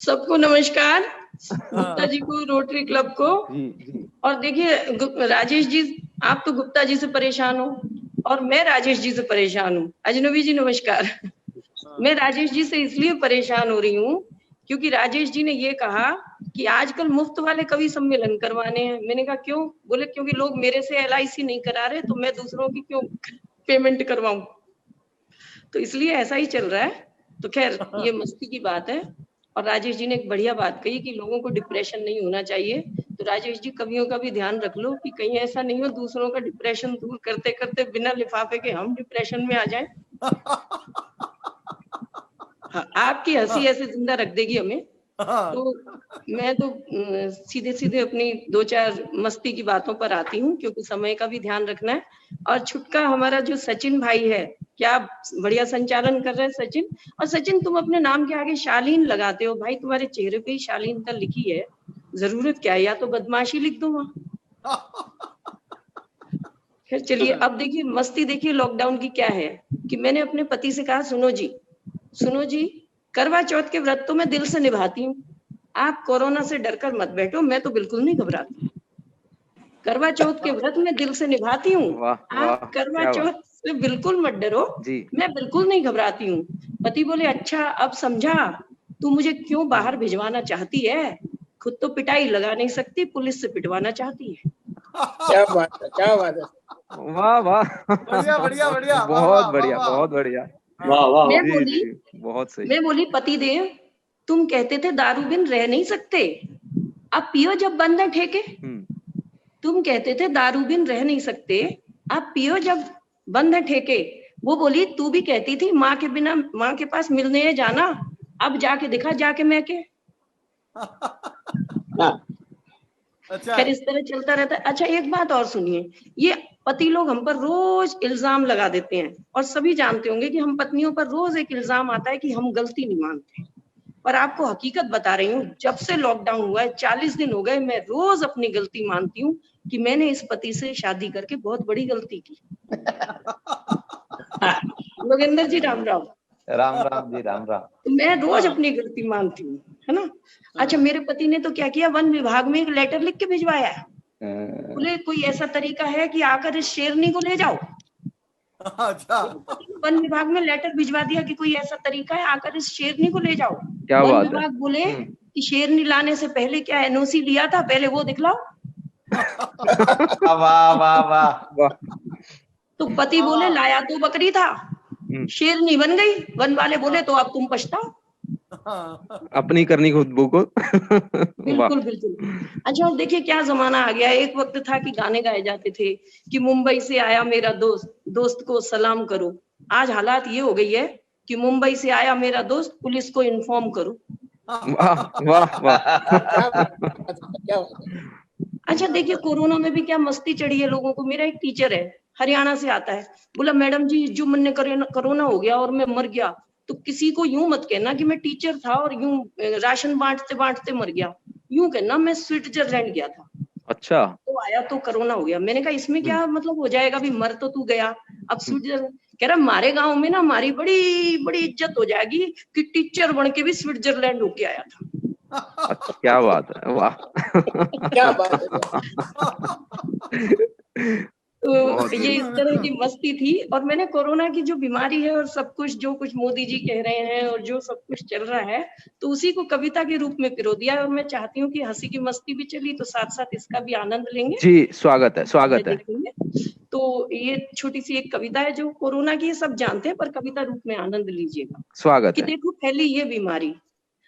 सबको नमस्कार, गुप्ता हाँ जी को, रोटरी क्लब को। जी। और देखिए राजेश जी, आप तो गुप्ता जी से परेशान हो और मैं राजेश जी से परेशान हूँ। अजनबी जी नमस्कार। मैं राजेश जी से इसलिए परेशान हो रही हूँ क्योंकि राजेश जी ने ये कहा कि आजकल मुफ्त वाले कवि सम्मेलन करवाने हैं। मैंने कहा क्यों? बोले क्योंकि लोग मेरे से LIC नहीं करा रहे, तो मैं दूसरों की क्यों पेमेंट करवाऊं। तो इसलिए ऐसा ही चल रहा है। तो खैर ये मस्ती की बात है। और राजेश जी ने एक बढ़िया बात कही कि लोगों को डिप्रेशन नहीं होना चाहिए। तो राजेश जी कवियों का भी ध्यान रख लो कि कहीं ऐसा नहीं हो दूसरों का डिप्रेशन दूर करते करते बिना लिफाफे के हम डिप्रेशन में आ जाएं। हाँ, आपकी हंसी ऐसे जिंदा रख देगी हमें। तो मैं तो सीधे सीधे अपनी 2-4 मस्ती की बातों पर आती हूँ क्योंकि समय का भी ध्यान रखना है। और छुटका हमारा जो सचिन भाई है, क्या बढ़िया संचालन कर रहे हैं सचिन। और सचिन तुम अपने नाम के आगे शालीन लगाते हो भाई, तुम्हारे चेहरे पे ही शालीनता लिखी है, जरूरत क्या है? या तो बदमाशी लिख दो वहां। फिर चलिए अब देखिए मस्ती, देखिए लॉकडाउन की क्या है कि मैंने अपने पति से कहा सुनो जी, करवा चौथ के व्रत तो मैं दिल से निभाती हूँ, आप कोरोना से डरकर मत बैठो, मैं तो बिल्कुल नहीं घबराती। करवा चौथ के व्रत में दिल से निभाती हूँ, आप करवा चौथ से बिल्कुल मत डरो, मैं बिल्कुल नहीं घबराती हूँ। पति बोले अच्छा अब समझा, तू मुझे क्यों बाहर भिजवाना चाहती है, खुद तो पिटाई लगा नहीं सकती, पुलिस से पिटवाना चाहती है। क्या बात है, क्या बात है। वाह वाह, बढ़िया बढ़िया बढ़िया, बहुत बढ़िया, बहुत बढ़िया। वाह वाह। बहुत सही। मैं बोली पति देव, तुम कहते थे दारू बिन रह नहीं सकते, अब पियो जब बंद है ठेके। तुम कहते थे दारू बिन रह नहीं सकते, अब पियो जब बंद है ठेके। वो बोली तू भी कहती थी माँ के बिना, माँ के पास मिलने जाना, अब जाके दिखा जाके मैं के। अच्छा, फिर इस तरह चलता रहता है। अच्छा एक बात और सुनिए, ये पति लोग हम पर रोज इल्जाम लगा देते हैं और सभी जानते होंगे कि हम पत्नियों पर रोज एक इल्जाम आता है कि हम गलती नहीं मानते। पर आपको हकीकत बता रही हूँ, जब से लॉकडाउन हुआ है 40 दिन हो गए, मैं रोज अपनी गलती मानती हूँ कि मैंने इस पति से शादी करके बहुत बड़ी गलती की। योगेंद्र जी राम राम। राम राम जी, राम राम। तो मैं रोज अपनी गलती मानती हूँ, है ना। अच्छा मेरे पति ने तो क्या किया, वन विभाग में एक लेटर लिख के भिजवाया। बोले कोई ऐसा तरीका है कि आकर इस शेरनी को ले जाओ। अच्छा, वन विभाग में लेटर भिजवा दिया कि कोई ऐसा तरीका है आकर इस शेरनी को ले जाओ। क्या वन बात है। विभाग बोले कि शेरनी लाने से पहले क्या NOC लिया था, पहले वो दिखलाओ। वाह वाह वाह। तो पति बोले लाया तो बकरी था, शेरनी बन गई। वन वाले बोले तो अब तुम पछताओ। अपनी करनी खुशबू को। बिल्कुल बिल्कुल। अच्छा और देखिए क्या जमाना आ गया। एक वक्त था कि गाने गाए जाते थे कि मुंबई से आया मेरा दोस्त, दोस्त को सलाम करो। आज हालात ये हो गई है कि मुंबई से आया मेरा दोस्त, पुलिस को इन्फॉर्म करो। वाह वाह वाह। अच्छा देखिए कोरोना में भी क्या मस्ती चढ़ी है लोगों को। मेरा एक टीचर है, हरियाणा से आता है, बोला मैडम जी जो मैंने कोरोना हो गया और मैं मर गया, तो किसी को यूं मत कहना कि मैं टीचर था और यूं राशन बांटते बांटते मर गया, यूं कहना मैं स्विट्जरलैंड गया था। अच्छा। तो आया तो कोरोना हो गया। मैंने कहा इसमें क्या मतलब हो जाएगा, भी मर तो तू गया, अब स्विट्जरलैंड। कह रहा हमारे गांव में ना हमारी बड़ी बड़ी इज्जत हो जाएगी कि टीचर बन के भी स्विट्जरलैंड होके आया था। अच्छा, क्या बात है, वाह। क्या बात है। तो ये इस तरह की मस्ती थी। और मैंने कोरोना की जो बीमारी है और सब कुछ जो कुछ मोदी जी कह रहे हैं और जो सब कुछ चल रहा है, तो उसी को कविता के रूप में पिरो दिया। और मैं चाहती हूँ कि हंसी की मस्ती भी चली तो साथ साथ इसका भी आनंद लेंगे। जी स्वागत है, स्वागत है। तो ये छोटी सी एक कविता है जो कोरोना की सब जानते हैं, पर कविता रूप में आनंद लीजिएगा। स्वागत कि है। देखो फैली ये बीमारी,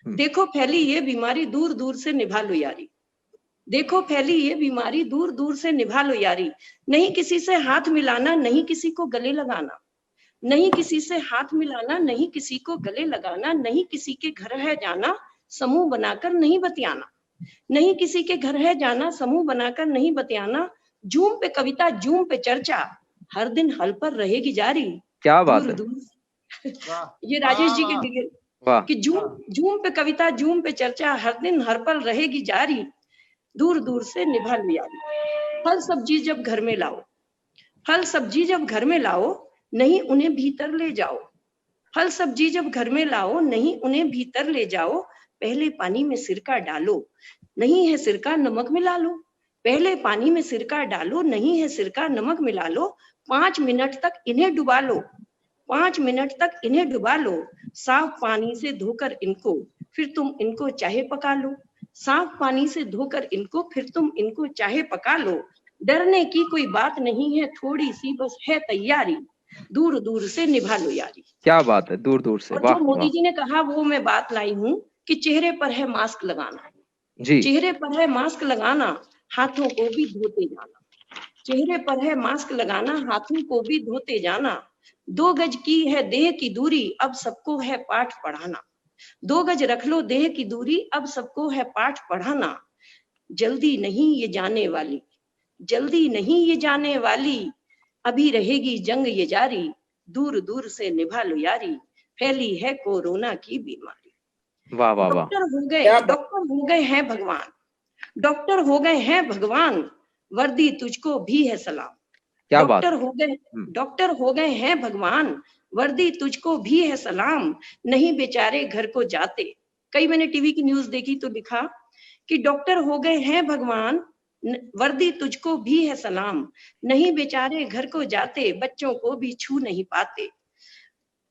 देखो फैली ये बीमारी, दूर दूर से निभा लो यारी। देखो फैली ये बीमारी, दूर दूर से निभा लो यारी। नहीं किसी से हाथ मिलाना, नहीं किसी को गले लगाना, नहीं किसी से हाथ मिलाना, नहीं किसी को गले लगाना, नहीं किसी के घर है जाना, समूह बनाकर नहीं बतियाना, नहीं किसी के घर है जाना, समूह बनाकर नहीं बतियाना। जूम पे कविता, जूम पे चर्चा, हर दिन हल पर रहेगी जारी। क्या बात है। ये राजेश जी के लिए कि जूम पे कविता, जूम पे चर्चा, हर दिन हर पल रहेगी जारी, दूर दूर से निभा लो यारी। फल सब्जी जब घर में लाओ, फल सब्जी जब घर में लाओ, नहीं उन्हें भीतर ले जाओ। फल सब्जी जब घर में लाओ, नहीं उन्हें भीतर ले जाओ। पहले पानी में सिरका डालो, नहीं है सिरका नमक मिला लो। पहले पानी में सिरका डालो, नहीं है सिरका नमक मिला लो। 5 मिनट तक इन्हें डुबा लो, 5 मिनट तक इन्हें डुबा लो। साफ पानी से धोकर इनको, फिर तुम इनको चाहे पका लो। साफ पानी से धोकर इनको, फिर तुम इनको चाहे पका लो। डरने की कोई बात नहीं है, थोड़ी सी बस है तैयारी, दूर दूर से निभा लो यारी। क्या बात है, दूर दूर से। और वाह जो मोदी वाह जी ने कहा वो मैं बात लाई हूँ कि चेहरे पर है मास्क लगाना, जी। चेहरे पर है मास्क लगाना, हाथों को भी धोते जाना। चेहरे पर है मास्क लगाना, हाथों को भी धोते जाना। 2 गज की है देह की दूरी, अब सबको है पाठ पढ़ाना। 2 गज रख लो देह की दूरी, अब सबको है पाठ पढ़ाना। जल्दी नहीं ये जाने वाली, जल्दी नहीं ये जाने वाली, अभी रहेगी जंग ये जारी, दूर दूर से निभा लो यारी। फैली है कोरोना की बीमारी। वाह वाह वाह। डॉक्टर हो गए, क्या बात। डॉक्टर हो गए हैं भगवान, डॉक्टर हो गए हैं भगवान, वर्दी तुझको भी है सलाम। क्या बात डॉक्टर हो गए, डॉक्टर हो गए हैं भगवान, वर्दी तुझको भी है सलाम। नहीं बेचारे घर को जाते, कई मैंने टीवी की न्यूज देखी तो लिखा कि डॉक्टर हो गए हैं भगवान, वर्दी तुझको भी है सलाम। नहीं बेचारे घर को जाते, बच्चों को भी छू नहीं पाते,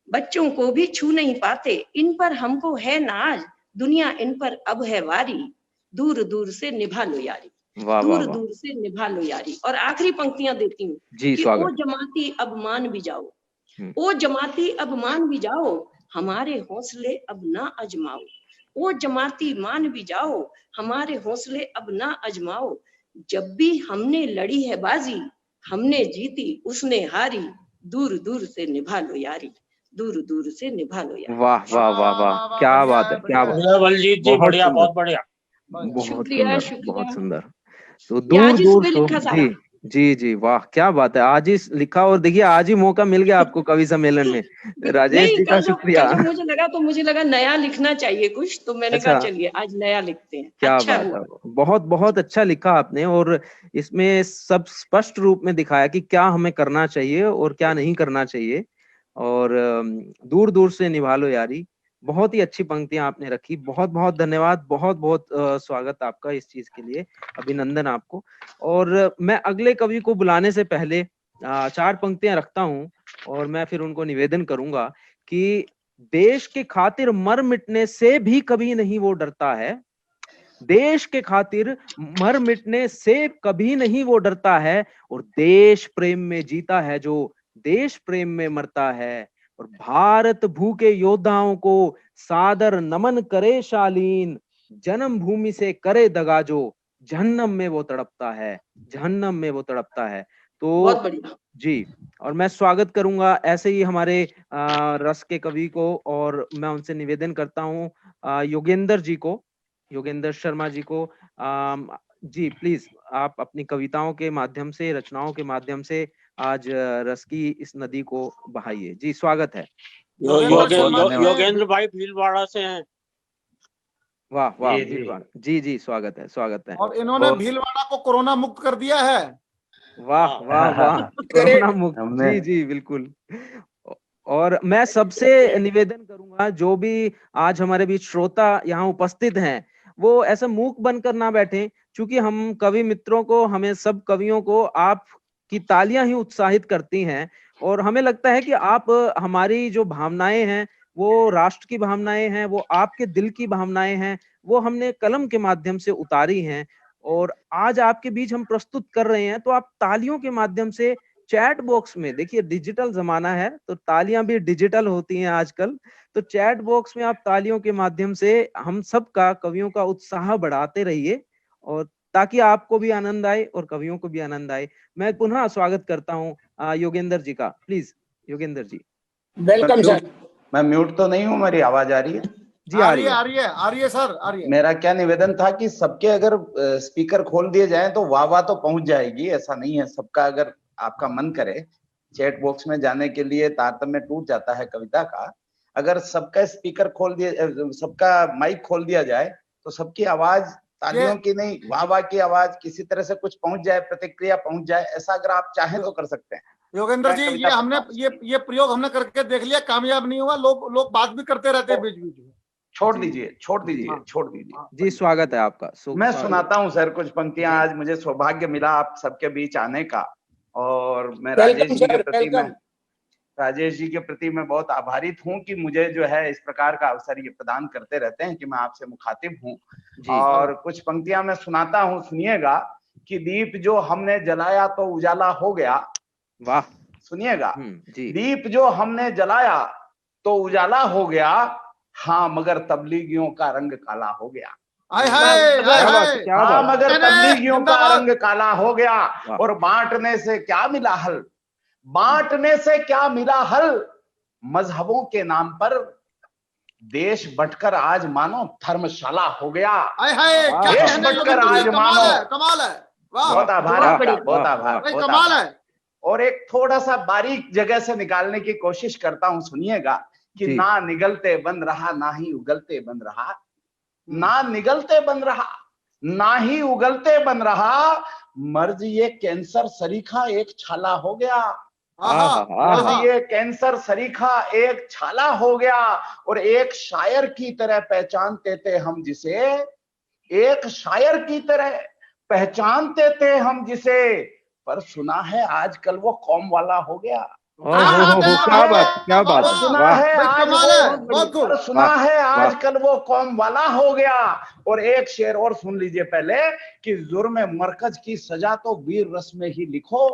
बच्चों को भी छू नहीं पाते। इन पर हमको है नाज, दुनिया इन पर अब है वारी, दूर दूर से निभा लो यारी। वाह वाह दूर वाह। दूर से निभा लो यारी। और आखिरी पंक्तियां देती हूँ जी कि ओ स्वागत। जमाती अब मान भी जाओ, हम्म। ओ जमाती अब मान भी जाओ, हमारे हौसले अब ना अजमाओ। ओ जमाती मान भी जाओ, हमारे हौसले अब ना अजमाओ। जब भी हमने लड़ी है बाजी, हमने जीती उसने हारी, दूर दूर से निभा लो यारी, दूर दूर से निभा लो यारी। वाह वाह वाह वाह, क्या बात है, क्या बात बढ़िया बलजीत जी, बहुत बढ़िया, सुंदर। बहुत बढ़िया। बहुत शुक्रिया, सुंदर, शुक्रिया। बहुत सुंदर। तो ये दूर आज ही दूर सुबह से लिखा सारा। जी जी जी, वाह क्या बात है, आज ही लिखा। और देखिए आज ही मौका मिल गया आपको कवि सम्मेलन में। राजेश नहीं, जी का शुक्रिया। कल जब मुझे लगा नया लिखना चाहिए कुछ, तो मैंने कहा अच्छा, चलिए आज नया लिखते हैं। क्या अच्छा बात है, हुआ। बहुत बहुत अच्छा लिखा आपने। और इसमें सब स्पष्ट रूप में दिखाया कि क्या हमें करना चाहिए और क्या नहीं करना चाहिए। और दूर दूर से निभा लो यारी, बहुत ही अच्छी पंक्तियां आपने रखी। बहुत बहुत धन्यवाद, बहुत बहुत स्वागत आपका इस चीज के लिए, अभिनंदन आपको। और मैं अगले कवि को बुलाने से पहले 4 पंक्तियां रखता हूं और मैं फिर उनको निवेदन करूंगा कि देश के खातिर मर मिटने से भी कभी नहीं वो डरता है, देश के खातिर मर मिटने से कभी नहीं वो डरता है, और देश प्रेम में जीता है जो देश प्रेम में मरता है। और भारत भू के योद्धाओं को सादर नमन करे शालीन, जन्मभूमि से करे दगा जो जहन्नम में वो तड़पता है, जहन्नम में वो तड़पता है। बहुत तो बढ़िया। जी, और मैं स्वागत करूंगा ऐसे ही हमारे रस के कवि को, और मैं उनसे निवेदन करता हूँ योगेंद्र जी को, योगेंद्र शर्मा जी को। जी प्लीज आप अपनी कविताओं के माध्यम से, रचनाओं के माध्यम से आज रस की इस नदी को बहाइए। जी स्वागत है। योगेंद्र भाई भीलवाड़ा से हैं। वाह वाह, जी, जी। भीलवाड़ा जी जी, स्वागत है, स्वागत है। और इन्होंने भीलवाड़ा को कोरोना मुक्त कर दिया है। वाह वाह वाह, कोरोना मुक्त। जी जी बिल्कुल। और मैं सबसे निवेदन करूंगा, जो भी आज हमारे बीच श्रोता यहाँ उपस्थित हैं, वो ऐसा मूक बनकर ना बैठे, क्योंकि हम कवि मित्रों को, हमें सब कवियों को आपकी तालियां ही उत्साहित करती हैं। और हमें लगता है कि आप, हमारी जो भावनाएं हैं वो राष्ट्र की भावनाएं हैं, वो आपके दिल की भावनाएं हैं, वो हमने कलम के माध्यम से उतारी हैं और आज आपके बीच हम प्रस्तुत कर रहे हैं। तो आप तालियों के माध्यम से चैट बॉक्स में, देखिए डिजिटल जमाना है तो तालियां भी डिजिटल होती हैं आजकल, तो चैट बॉक्स में आप तालियों के माध्यम से हम सब का, कवियों का उत्साह बढ़ाते रहिए, और ताकि आपको भी आनंद आए और कवियों को भी आनंद आए। मैं पुनः स्वागत करता हूँ योगेंद्र जी का। Please Yogendra ji. Welcome sir. मैं म्यूट तो नहीं हूँ, मेरी आवाज आ रही है? जी आ रही है, आ रही है सर, आ रही है। मेरा क्या निवेदन था कि सबके अगर स्पीकर खोल दिए जाएं तो वाह वाह तो पहुंच जाएगी, ऐसा नहीं है। सबका अगर आपका मन करे चैट बॉक्स में जाने के लिए, तारतम्य टूट जाता है कविता का। अगर सबका स्पीकर खोल दिया, सबका माइक खोल दिया जाए तो सबकी आवाज, तालियों की नहीं, वाह वाह की आवाज किसी तरह से कुछ पहुंच जाए, प्रतिक्रिया पहुंच जाए, ऐसा अगर आप चाहें तो कर सकते हैं। योगेंद्र जी, ये प्रयोग हमने करके देख लिया, कामयाब नहीं हुआ। लोग बात भी करते रहते हैं बीच बीच में। छोड़ जी, दीजिए, छोड़ जी, दीजिए, छोड़ दीजिए। जी, स्वागत है आपका। मैं स्वागत। सुनाता हूँ सर कुछ पंक्तियां। जी। आज मुझे सौभाग्य मिला आप सबके बीच आने का, और मैं welcome sir, welcome. Rajesh ji के प्रति मैं बहुत आभारित हूँ कि मुझे जो है इस प्रकार का अवसर ये प्रदान करते रहते हैं कि मैं आपसे मुखातिब हूँ। जी। और कुछ पंक्तियां मैं सुनाता हूँ, सुनिएगा। कि दीप जो हमने जलाया तो उजाला हो गया। वाह। सुनिएगा। जी। दीप जो हमने जलाया तो उजाला हो गया, हाँ मगर तबलीगियों का रंग काला हो गया। हाय हाय हाय क्या बात, हाय। क्या हाँ बात। मगर तबलीगियों का जिंदाबाद। रंग काला हो गया। वाह। और बांटने से क्या मिला हल, बांटने से क्या मिला हल, मजहबों के नाम पर देश बंटकर आज मानो धर्मशाला हो गया। हाय हाय, क्या देश कहने बंटकर योगेंद्र जी, आज कमाल मानो। है, कमाल है। वाह बहुत आभार बहुत आपका, बढ़िया। बहुत वाह, आभार, भाई, बहुत कमाल आभार। है। और एक थोड़ा सा बारीक जगह से निकालने की कोशिश करता हूं, सुनिएगा। कि जी। ना निगलते बन रहा, ना ही उगलते बन रहा, ना निगलते बन रहा, ना ही उगलते बन रहा, मर्ज ये कैंसर सरीखा एक छाला हो गया। आहा, मर्ज आहा। ये कैंसर सरीखा एक छाला हो गया। और एक शायर की तरह पहचानते थे हम जिसे, एक शायर की तरह पहचानते थे हम जिसे, पर सुना है आजकल वो कौम वाला हो गया। क्या बात, क्या बात। पर सुना वाह, है भाई, आज कमाल वो, है, बहुत खूब। पर सुना वाह, है वाह। आजकल वो कौम वाला हो गया। और एक शेर और सुन लीजिए पहले, कि जुर्म मरकज की सजा तो वीर रस में ही लिखो।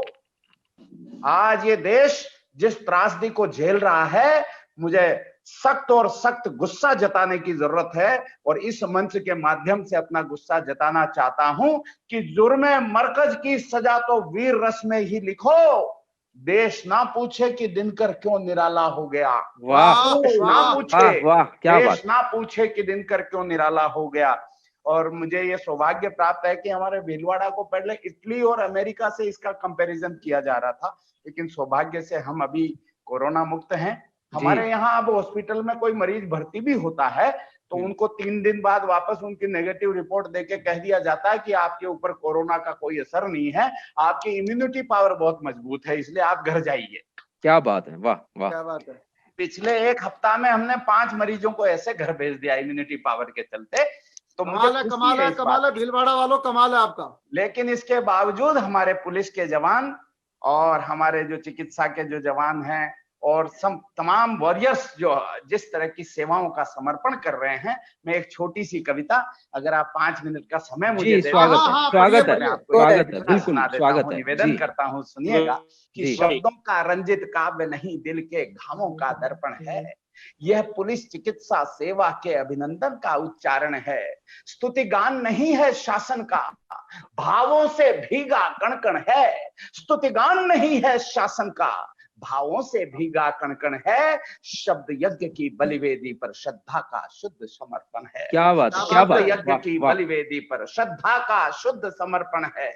आज ये देश जिस त्रासदी को झेल रहा है, मुझे सख्त और सख्त गुस्सा जताने की जरूरत है। और इस मंच के माध्यम से अपना गुस्सा जताना चाहता हूं कि जुर्म मरकज की सजा तो वीर रस में ही लिखो। देश ना पूछे कि दिनकर क्यों निराला हो गया। वाह, देश ना वाह। पूछे, वाह, वाह, क्या बात। देश ना पूछे कि दिनकर क्यों निराला हो गया। और मुझे ये सौभाग्य प्राप्त है कि हमारे भीलवाड़ा को पहले इटली और अमेरिका से इसका कंपैरिजन किया जा रहा था, लेकिन सौभाग्य से हम अभी कोरोना मुक्त हैं। हमारे यहाँ अब हॉस्पिटल में कोई मरीज भर्ती भी होता है तो उनको 3 दिन बाद वापस उनकी नेगेटिव रिपोर्ट देके कह दिया जाता है कि आपके ऊपर कोरोना का कोई असर नहीं है, आपकी इम्यूनिटी पावर बहुत मजबूत है, इसलिए आप घर जाइए। क्या बात है, वाह, वाह। क्या बात है। पिछले 1 हफ्ता में हमने 5 मरीजों को ऐसे घर भेज दिया इम्यूनिटी पावर के चलते। तो मुझे कमाल है, खुशी कमाल है, इस कमाल बात है, की। भीलवाड़ा वालों, कमाल है आपका। लेकिन इसके बावजूद हमारे पुलिस के जवान और हमारे जो चिकित्सा के जो जवान हैं और तमाम वॉरियर्स जो जिस तरह की सेवाओं का समर्पण कर रहे हैं, मैं एक छोटी सी कविता, अगर आप 5 मिनट का समय मुझे जी, दे स्वागत हाँ, है, हाँ, स्वागत पढ़िए, है, आपको स्वागत है, एक बिल्कुल सुना देता स्वागत हूँ, है। निवेदन जी, करता हूँ, सुनिएगा। कि जी। शब्दों का रंजित काव्य नहीं, दिल के घावों का दर्पण है। यह पुलिस चिकित्सा सेवा के अभिनंदन का उच्चारण है। स्तुति गान नहीं है शासन का, भावों से भीगा कणकण है। स्तुति गान नहीं है शासन का, भावों से भीगा कणकण है। शब्द यज्ञ की बलिवेदी पर श्रद्धा का शुद्ध समर्पण है। क्या बात है, क्या शब्द बात है। यज्ञ वाह, की वाह। बलिवेदी पर श्रद्धा का शुद्ध समर्पण है।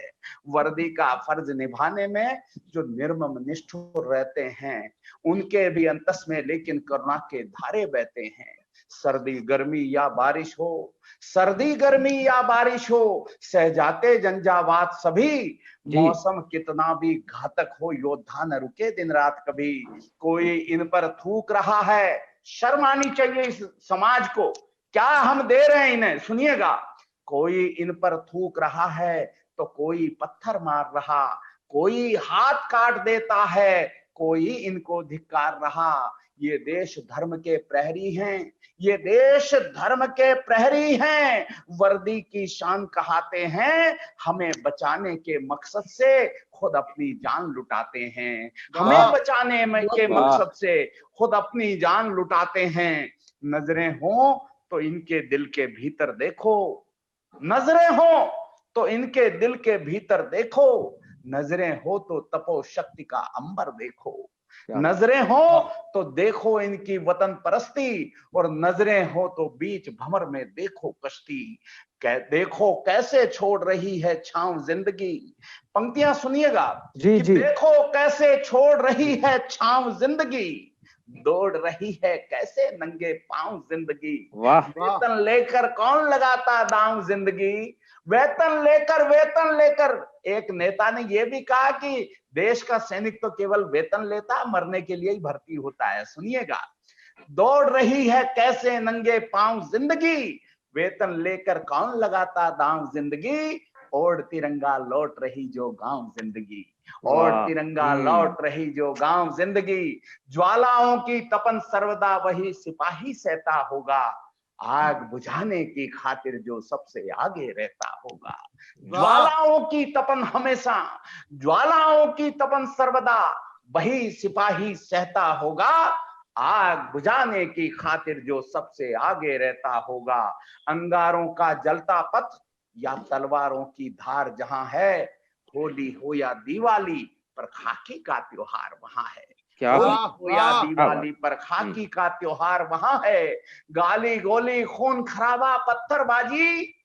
वर्दी का फर्ज निभाने में जो निर्मम निष्ठुर रहते हैं, उनके भी अंतस में लेकिन करुणा के धारे बहते हैं। सर्दी गर्मी या बारिश हो, सर्दी गर्मी या बारिश हो, सह जाते झंझावात सभी। मौसम कितना भी घातक हो, योद्धा न रुके दिन रात कभी। कोई इन पर थूक रहा है, शर्म आनी चाहिए इस समाज को, क्या हम दे रहे हैं इन्हें। सुनिएगा, कोई इन पर थूक रहा है तो कोई पत्थर मार रहा, कोई हाथ काट देता है, कोई इनको धिक्कार रहा। ये देश धर्म के प्रहरी हैं, ये देश धर्म के प्रहरी हैं। वर्दी की शान कहाते हैं, हमें बचाने के मकसद से खुद अपनी जान लुटाते हैं। हमें बचाने के मकसद से खुद अपनी जान लुटाते हैं। नजरें हो तो इनके दिल के भीतर देखो, नजरें हो तो इनके दिल के भीतर देखो। नजरें हो तो तपो शक्ति का अंबर देखो। नजरें हो तो देखो इनकी वतन परस्ती, और नजरें हो तो बीच भंवर में देखो कश्ती। देखो कैसे छोड़ रही है छांव जिंदगी। पंक्तियां सुनिएगा। जी, जी। देखो कैसे छोड़ रही है छांव जिंदगी, दौड़ रही है कैसे नंगे पांव जिंदगी। वाह। वेतन लेकर कौन लगाता दांव जिंदगी, वेतन लेकर। एक नेता ने यह भी कहा कि देश का सैनिक तो केवल वेतन लेता, मरने के लिए ही भर्ती होता है। सुनिएगा, दौड़ रही है कैसे नंगे पांव जिंदगी, वेतन लेकर कौन लगाता दांव जिंदगी, और तिरंगा लौट रही जो गांव जिंदगी, और तिरंगा लौट रही जो गांव जिंदगी, ज्वालाओं की तपन सर्वदा वही सिपाही सहता होगा, आग बुझाने की खातिर जो सबसे आगे रहता होगा। ज्वालाओं की तपन हमेशा, ज्वालाओं की तपन सर्वदा वही सिपाही सहता होगा, आग बुझाने की खातिर जो सबसे आगे रहता होगा। अंगारों का जलता पथ या तलवारों की धार जहां है, होली हो या दिवाली पर खाकी का त्योहार वहां है। क्या होली बात, हो या दिवाली पर खाकी का त्योहार वहां है। गाली गोली खून खराबा पत्थरबाजी,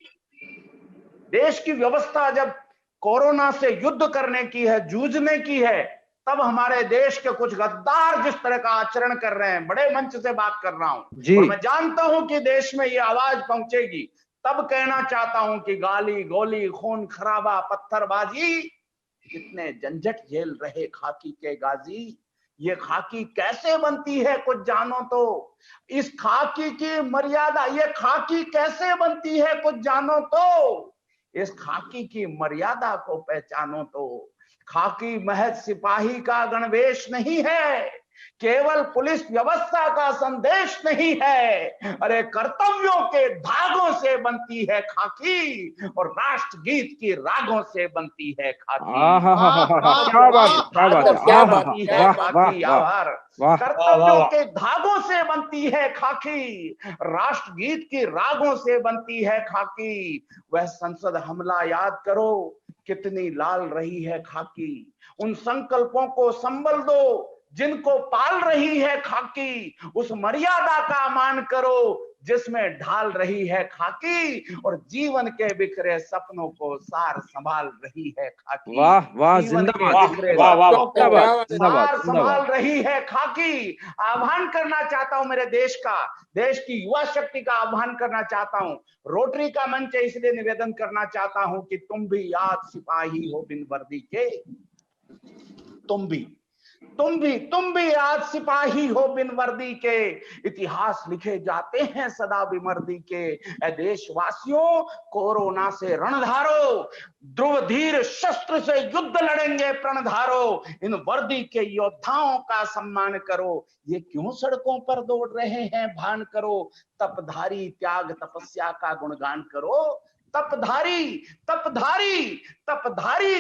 देश की व्यवस्था जब कोरोना से युद्ध करने की है, जूझने की है, तब हमारे देश के कुछ गद्दार जिस तरह का आचरण कर रहे हैं, बड़े मंच से बात कर रहा हूं और मैं जानता हूं कि देश में ये आवाज पहुंचेगी, तब कहना चाहता हूं कि गाली गोली खून खराबा पत्थरबाजी, कितने झंझट झेल रहे खाकी के गाजी, ये खाकी कैसे बनती है कुछ जानो तो, इस खाकी की मर्यादा, ये खाकी कैसे बनती है कुछ जानो तो, इस खाकी की मर्यादा को पहचानो तो। खाकी महज सिपाही का गणवेश नहीं है, केवल पुलिस व्यवस्था का संदेश नहीं है, अरे कर्तव्यों के धागों से बनती है खाकी और राष्ट्रगीत की रागों से बनती है खाकी। क्या बात, क्या बात, क्या बनती है खाकी, आभार। कर्तव्यों के धागों से बनती है खाकी, राष्ट्रगीत की रागों से बनती है खाकी। वह संसद हमला याद करो, कितनी लाल रही है खाकी, उन संकल्पों को संबल दो जिनको पाल रही है खाकी, उस मर्यादा का मान करो जिसमें ढाल रही है खाकी, और जीवन के बिखरे सपनों को सार संभाल रही है खाकी। वाह वाह, जिंदाबाद, सार संभाल रही है खाकी। आह्वान करना चाहता हूं मेरे देश का, देश की युवा शक्ति का आह्वान करना चाहता हूं, रोटरी का मंच है इसलिए निवेदन करना चाहता हूं कि तुम भी आज सिपाही हो बिन वर्दी के, तुम भी आज सिपाही हो बिन वर्दी के, इतिहास लिखे जाते हैं सदा विमर्दी के। ऐ देशवासियों, कोरोना से रणधारो, ध्रुव धीर शस्त्र से युद्ध लड़ेंगे प्रणधारो, इन वर्दी के योद्धाओं का सम्मान करो, ये क्यों सड़कों पर दौड़ रहे हैं भान करो, तपधारी त्याग तपस्या का गुणगान करो, तपधारी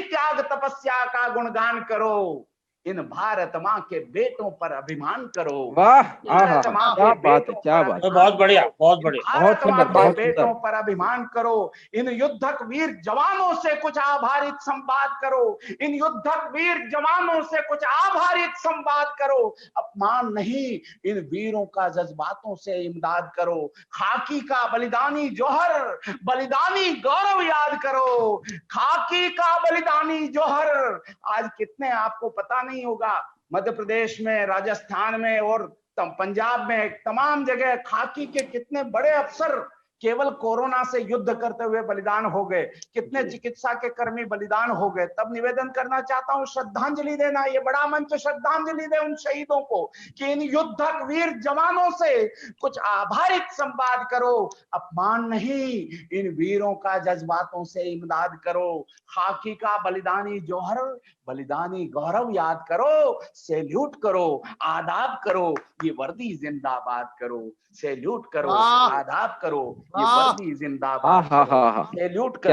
त्याग तपस्या का गुणगान करो, इन भारत माँ के बेटों पर अभिमान करो। वाह, क्या बात है, क्या बात, बहुत बढ़िया, बहुत बढ़िया, बहुत सुंदर, बहुत बेटों पर अभिमान करो, इन युद्धक वीर जवानों से कुछ आभारित संवाद करो, इन युद्धक वीर जवानों से कुछ आभारित संवाद करो, अपमान नहीं इन वीरों का जज्बातों से इमदाद करो, खाकी का बलिदानी जौहर, बलिदानी गौरव याद करो, खाकी का बलिदानी जौहर। आज कितने आपको पता नहीं होगा, मध्य प्रदेश में, राजस्थान में और पंजाब में, तमाम जगह खाकी के कितने बड़े अफसर केवल कोरोना से युद्ध करते हुए बलिदान हो गए, कितने चिकित्सा के कर्मी बलिदान हो गए। तब निवेदन करना चाहता हूं, श्रद्धांजलि देना, ये बड़ा मंच श्रद्धांजलि दे उन शहीदों को कि इन युद्धक वीर जवानों से कुछ आभारित संवाद करो, अपमान नहीं इन वीरों का जज्बातों से इमदाद करो, खाकी का बलिदानी जौहर, बलिदानी गौरव याद करो, सैल्यूट करो, आदाब करो, ये वर्दी जिंदाबाद करो, सैल्यूट करो, आदाब करो, ये वर्दी जिंदाबाद करो, सैल्यूट करो,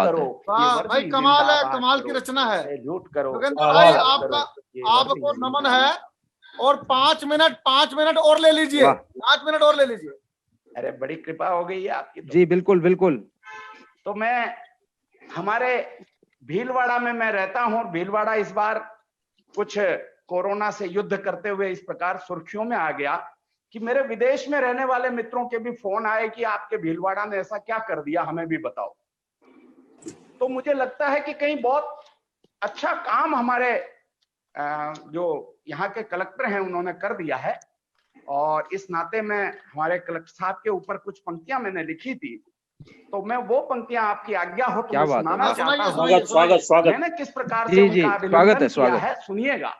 करो। भाई कमाल है, कमाल की रचना है, सैल्यूट करो। आपको नमन है, और 5 मिनट और ले लीजिए, 5 मिनट और ले लीजिए। अरे बड़ी कृपा हो गई है आपकी तो। जी बिल्कुल बिल्कुल। तो मैं हमारे भीलवाड़ा में मैं रहता हूं, और भीलवाड़ा इस बार कुछ कोरोना से युद्ध करते हुए इस प्रकार सुर्खियों में आ गया कि मेरे विदेश में रहने वाले मित्रों के भी फोन आए कि आपके भीलवाड़ा ने ऐसा क्या कर दिया, हमें भी बताओ। तो मुझे लगता है कि कहीं बहुत अच्छा काम हमारे जो यहाँ के कलेक्टर हैं उन्होंने कर दिया है, और इस नाते में हमारे कलेक्टर साहब के ऊपर कुछ पंक्तियां मैंने लिखी थी, तो मैं वो पंक्तियां आपकी आज्ञा हो तो सुनाना चाहता हूँ। स्वागत, मैंने किस प्रकार से स्वागत है, सुनिएगा।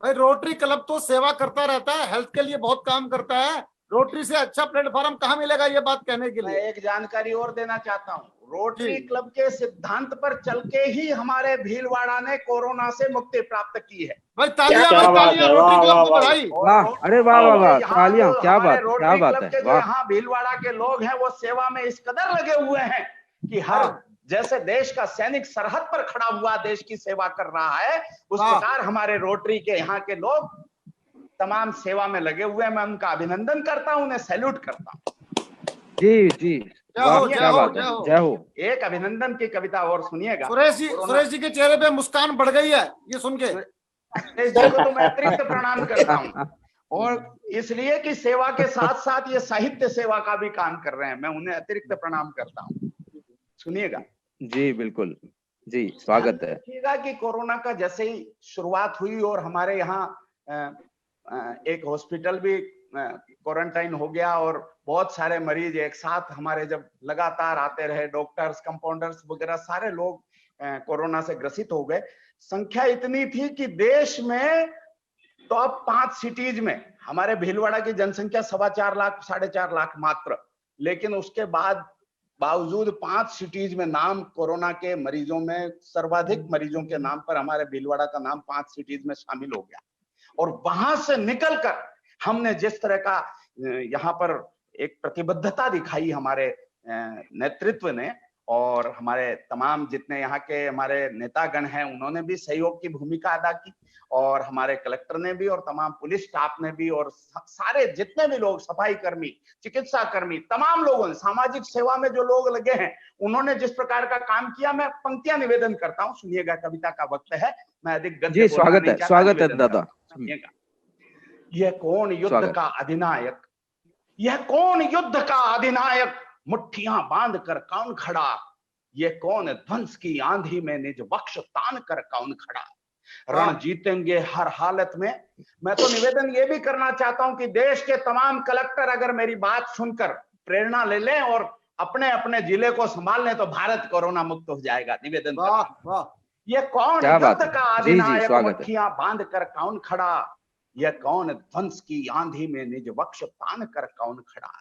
भाई रोटरी क्लब तो सेवा करता रहता है, हेल्थ के लिए बहुत काम करता है। रोटरी से अच्छा प्लेटफॉर्म कहाँ मिलेगा ये बात कहने के मैं लिए? एक जानकारी और देना चाहता हूँ। रोटरी जी। क्लब के सिद्धांत पर चल के ही हमारे भीलवाड़ा ने कोरोना से मुक्ति प्राप्त की है। भाई तालियां, क्या भाई बात तालियां है, रोटरी वाह, क्लब वाह, को वाह। बधाई। वाह, अरे वाह वाह वाह, यहाँ तालियां, जो क्या हमारे बात, क्या रोटरी बात क्लब है, के जो वाह। यहाँ भीलवाड़ा के लोग हैं वो सेवा में इस कदर लगे हुए हैं कि हर हाँ। जैसे देश का सैनिक सरहद पर खड़ा हुआ देश की सेवा कर रहा है, उस हाँ। प्रकार हमारे रोटरी के यहाँ के लोग तमाम सेवा में लगे हुए हैं। मैं उनका अभिनंदन करता हूँ, उन्हें सैल्यूट करता हूँ। जी जी, जय वाह, हो, क्या जय हो, बात है, जय हो। जय हो। एक अभिनंदन की कविता और सुनिएगा। सुरेश जी के चेहरे पे मुस्कान बढ़ गई है ये सुन के। सुरेश जी को तो मैं अतिरिक्त प्रणाम करता हूँ, और इसलिए कि सेवा के साथ साथ ये साहित्य सेवा का भी काम कर रहे हैं, मैं उन्हें अतिरिक्त प्रणाम करता हूँ। सुनिएगा। जी बिल्कुल, जी स्वागत है। देखिएगा कि कोरोना का जैसे ही शुरुआत हुई और हमारे यहाँ एक हॉस्पिटल भी क्वारंटाइन हो गया और बहुत सारे मरीज एक साथ हमारे जब लगातार आते रहे, डॉक्टर्स, कंपाउंडर्स वगैरह सारे लोग कोरोना से ग्रसित हो गए। संख्या इतनी थी कि देश में टॉप 5 सिटीज में हमारे भीलवाड़ा की जनसंख्या 4.25 लाख 4.5 लाख मात्र, लेकिन उसके बाद बावजूद 5 सिटीज में नाम कोरोना के मरीजों में सर्वाधिक मरीजों के नाम पर हमारे भीलवाड़ा का नाम 5 सिटीज में शामिल हो गया। और वहां से निकलकर हमने जिस तरह का यहाँ पर एक प्रतिबद्धता दिखाई हमारे नेतृत्व ने, और हमारे तमाम जितने यहाँ के हमारे नेतागण हैं उन्होंने भी सहयोग की भूमिका अदा की, और हमारे कलेक्टर ने भी, और तमाम पुलिस स्टाफ ने भी, और सारे जितने भी लोग, सफाई कर्मी, चिकित्सा कर्मी, तमाम लोगों ने, सामाजिक सेवा में जो लोग लगे हैं, उन्होंने जिस प्रकार का काम किया, मैं पंक्तियां निवेदन करता हूँ। सुनिएगा, कविता का वक्त है, मैं अधिक गद्य जी स्वागत है, स्वागत है दादा। सुनिएगा। यह कौन युद्ध का अधिनायक, यह कौन युद्ध का अधिनायक, मुट्ठियां बांध कर कौन खड़ा, ये कौन ध्वंस की आंधी में निज वक्ष तान कर कौन खड़ा। रण जीतेंगे हर हालत में। मैं तो निवेदन ये भी करना चाहता हूं कि देश के तमाम कलेक्टर अगर मेरी बात सुनकर प्रेरणा ले लें और अपने अपने जिले को संभाल लें तो भारत कोरोना मुक्त हो जाएगा। निवेदन। वाह वाह। ये कौन युद्ध का अधिनायक, मुट्ठियां बांध कर कौन खड़ा, यह कौन ध्वंस की आंधी में निज वक्ष तान कर कौन खड़ा।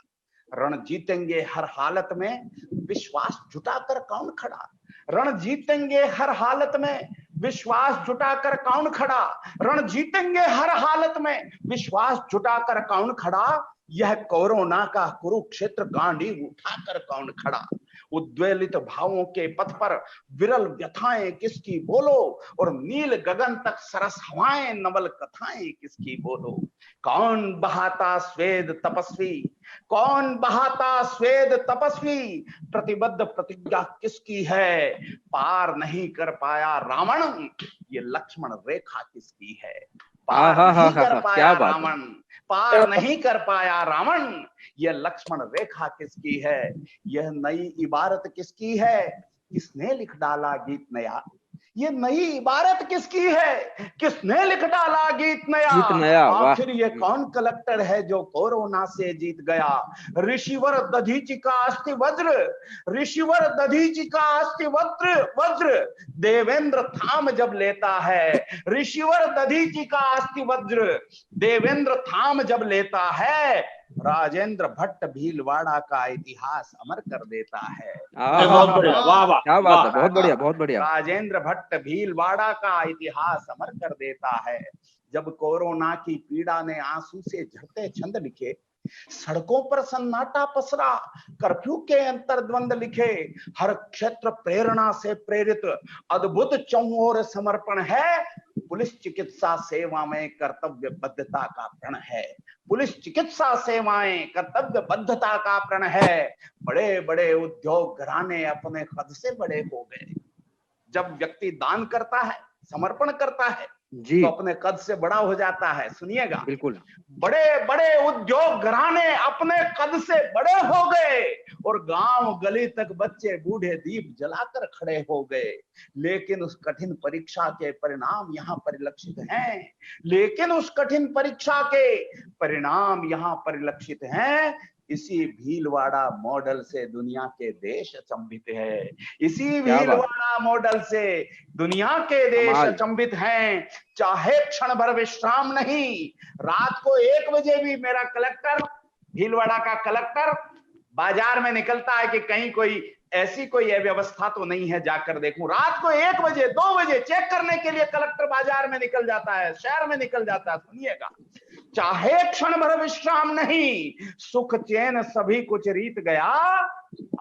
रण जीतेंगे हर हालत में, विश्वास जुटाकर कौन खड़ा। रण जीतेंगे हर हालत में, विश्वास जुटाकर कौन खड़ा। रण जीतेंगे हर हालत में, विश्वास जुटाकर कौन खड़ा। यह कोरोना का कुरुक्षेत्र गांडी उठाकर कौन खड़ा। उद्वेलित भावों के पथ पर विरल व्यथाएं किसकी बोलो, और नील गगन तक सरस हवाएं नवल कथाएं किसकी बोलो। कौन बहाता स्वेद तपस्वी, कौन बहाता स्वेद तपस्वी, प्रतिबद्ध प्रतिज्ञा किसकी है। पार नहीं कर पाया रावण, ये लक्ष्मण रेखा किसकी है। पार नहीं कर पाया रावण, पार नहीं कर पाया रावण, यह लक्ष्मण रेखा किसकी है। यह नई इबारत किसकी है, किसने लिख डाला गीत नया। ये नई इबारत किसकी है, किसने लिख डाला गीत नया। आखिर ये कौन कलेक्टर है जो कोरोना से जीत गया। ऋषिवर दधीचि का अस्थि वज्र, ऋषिवर दधीचि का अस्थि वज्र, देवेंद्र थाम जब लेता है। ऋषिवर दधीचि का अस्थि वज्र, देवेंद्र थाम जब लेता है। राजेंद्र भट्ट भीलवाड़ा का इतिहास अमर कर देता है। बहुत बढ़िया, वाह वाह, क्या बात है, बहुत बढ़िया, बहुत बढ़िया। राजेंद्र भट्ट भीलवाड़ा का इतिहास अमर कर देता है। जब कोरोना की पीड़ा ने आंसू से झरते छंद लिखे, सड़कों पर सन्नाटा पसरा, कर्फ्यू के अंतर्द्वंद लिखे। हर क्षेत्र प्रेरणा से प्रेरित अद्भुत चौओर समर्पण है। पुलिस चिकित्सा सेवा में कर्तव्यबद्धता का प्रण है। पुलिस चिकित्सा सेवाएं कर्तव्यबद्धता का प्रण है। बड़े बड़े उद्योग घराने अपने कद से बड़े हो गए। जब व्यक्ति दान करता है, समर्पण करता है, जी, तो अपने कद से बड़ा हो जाता है। सुनिएगा, बिल्कुल। बड़े बड़े उद्योग घराने अपने कद से बड़े हो गए, और गांव गली तक बच्चे बूढ़े दीप जलाकर खड़े हो गए। लेकिन उस कठिन परीक्षा के परिणाम यहाँ परिलक्षित हैं। लेकिन उस कठिन परीक्षा के परिणाम यहाँ परिलक्षित हैं इसी भीलवाड़ा मॉडल से दुनिया के देश अचंभित है। इसी क्या बात। भीलवाड़ा मॉडल से दुनिया के देश कमाल। अचंभित हैं। चाहे क्षण भर विश्राम नहीं, रात को 1 बजे भी मेरा कलेक्टर, भीलवाड़ा का कलेक्टर बाजार में निकलता है कि कहीं कोई ऐसी कोई अव्यवस्था तो नहीं है, जाकर देखूं। रात को 1 बजे 2 बजे चेक करने के लिए कलेक्टर बाजार में निकल जाता है, शहर में निकल जाता है। सुनिएगा, चाहे क्षण भर विश्राम नहीं, सुख चैन सभी कुछ रीत गया,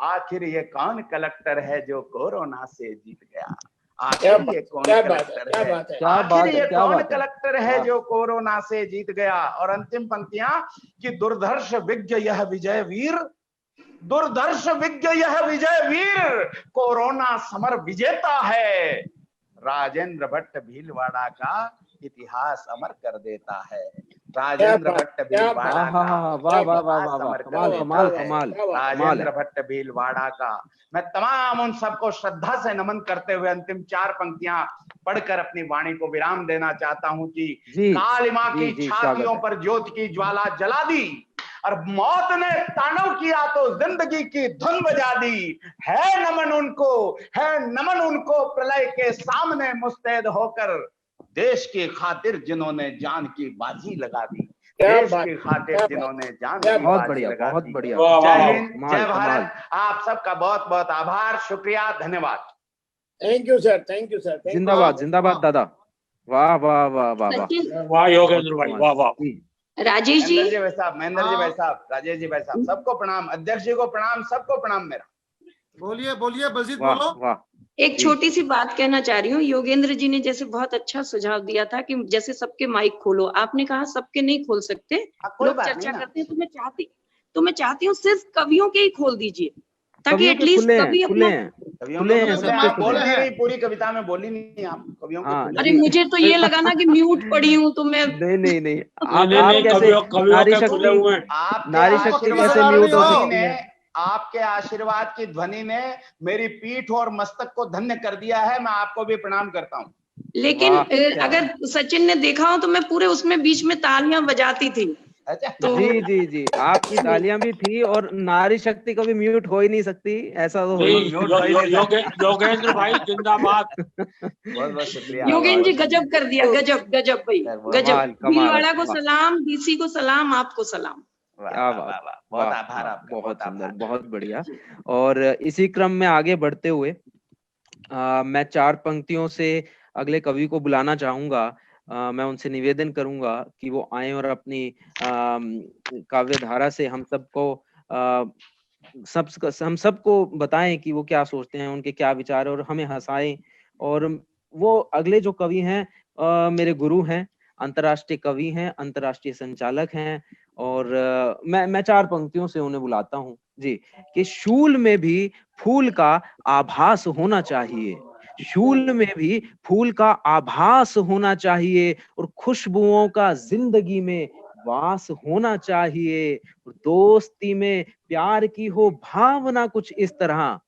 आखिर ये कौन कलेक्टर है जो कोरोना से जीत गया। आखिर ये कौन कलेक्टर है, आखिर ये कौन कलेक्टर है जो कोरोना से जीत गया। और अंतिम पंक्तियां कि दुर्धर्ष विज्ञ यह विजय वीर, दुर्धर्ष विज्ञ यह विजय वीर, कोरोना समर विजेता है। राजेंद्र भट्ट भीलवाड़ा का इतिहास अमर कर देता है। राजेंद्र भट्ट भीलवाड़ा राजेंद्र भट्ट भीलवाड़ा का मैं तमाम उन सबको श्रद्धा से नमन करते हुए अंतिम 4 पंक्तियां पढ़कर अपनी वाणी को विराम देना चाहता हूं कि काली मां की छातियों पर ज्योति की ज्वाला जला दी और मौत ने तांडव किया तो जिंदगी की धुन बजा दी। है नमन उनको, है नमन उनको, प्रलय के सामने मुस्तैद होकर देश की खातिर जिन्होंने जान की बाजी लगा दी, देश की खातिर जिन्होंने जान की बाजी लगा दी। बहुत बढ़िया। जय हिंद, जय भारत। आप सबका बहुत बहुत आभार, शुक्रिया, धन्यवाद। Thank you sir, thank you sir. जिंदाबाद, जिंदाबाद दादा। वाह वाह वाह वाह वाह वाह योगेंद्र भाई, वाह वाह। राजेश जी, महेंद्र जी भाई साहब, महेंद्र जी भाई साहब, राजेश जी भाई साहब, सबको प्रणाम, अध्यक्ष जी को प्रणाम, सबको प्रणाम मेरा। बोलिए बोलिए बलजीत, वाह बोलो। वाह। एक छोटी सी बात कहना चाह रही हूँ। योगेंद्र जी ने जैसे बहुत अच्छा सुझाव दिया था कि जैसे सबके माइक खोलो, आपने कहा सबके नहीं खोल सकते, लोग चर्चा करते हैं, तो मैं चाहती हूँ सिर्फ कवियों के ही खोल दीजिए, ताकि एटलीस्ट कवि अपना। बोल नहीं रही, पूरी कविता में बोली नहीं आप कवियों को। अरे मुझे तो ये लगा ना कि म्यूट पड़ी हूँ तो मैं। नहीं आप कैसे नारी शक्ति कैसे म्यूट हो सकती है। आपके आशीर्वाद की ध्वनि ने मेरी पीठ और मस्तक को धन्य कर दिया है। मैं आपको भी प्रणाम करता हूँ। लेकिन अगर सचिन ने देखा हो तो मैं पूरे उसमें बीच में तालियां बजाती थी। तो जी जी जी, आपकी तालियां भी थी और नारी शक्ति कभी म्यूट हो ही नहीं सकती, ऐसा तो योगेंद्र भाई जिंदाबाद। बहुत बहुत शुक्रिया योगेंद्र जी, गजब कर दिया, गजब गजब भाई, गजब। भीलवाड़ा को सलाम, डीसी को सलाम, आपको सलाम। बहुत आभार आपका, बहुत सुंदर, बहुत बढ़िया। और इसी क्रम में आगे बढ़ते हुए मैं 4 पंक्तियों से अगले कवि को बुलाना चाहूंगा। मैं उनसे निवेदन करूंगा कि वो आए और अपनी काव्य धारा से हम सबको बताएं कि वो क्या सोचते हैं, उनके क्या विचार है, और हमें हंसाएं। और वो अगले जो कवि हैं मेरे गुरु हैं, अंतर्राष्ट्रीय कवि हैं, अंतर्राष्ट्रीय संचालक हैं। और मैं 4 पंक्तियों से उन्हें बुलाता हूँ जी। कि शूल में भी फूल का आभास होना चाहिए, शूल में भी फूल का आभास होना चाहिए, और खुशबुओं का जिंदगी में वास होना चाहिए। दोस्ती में प्यार की हो भावना कुछ इस तरह,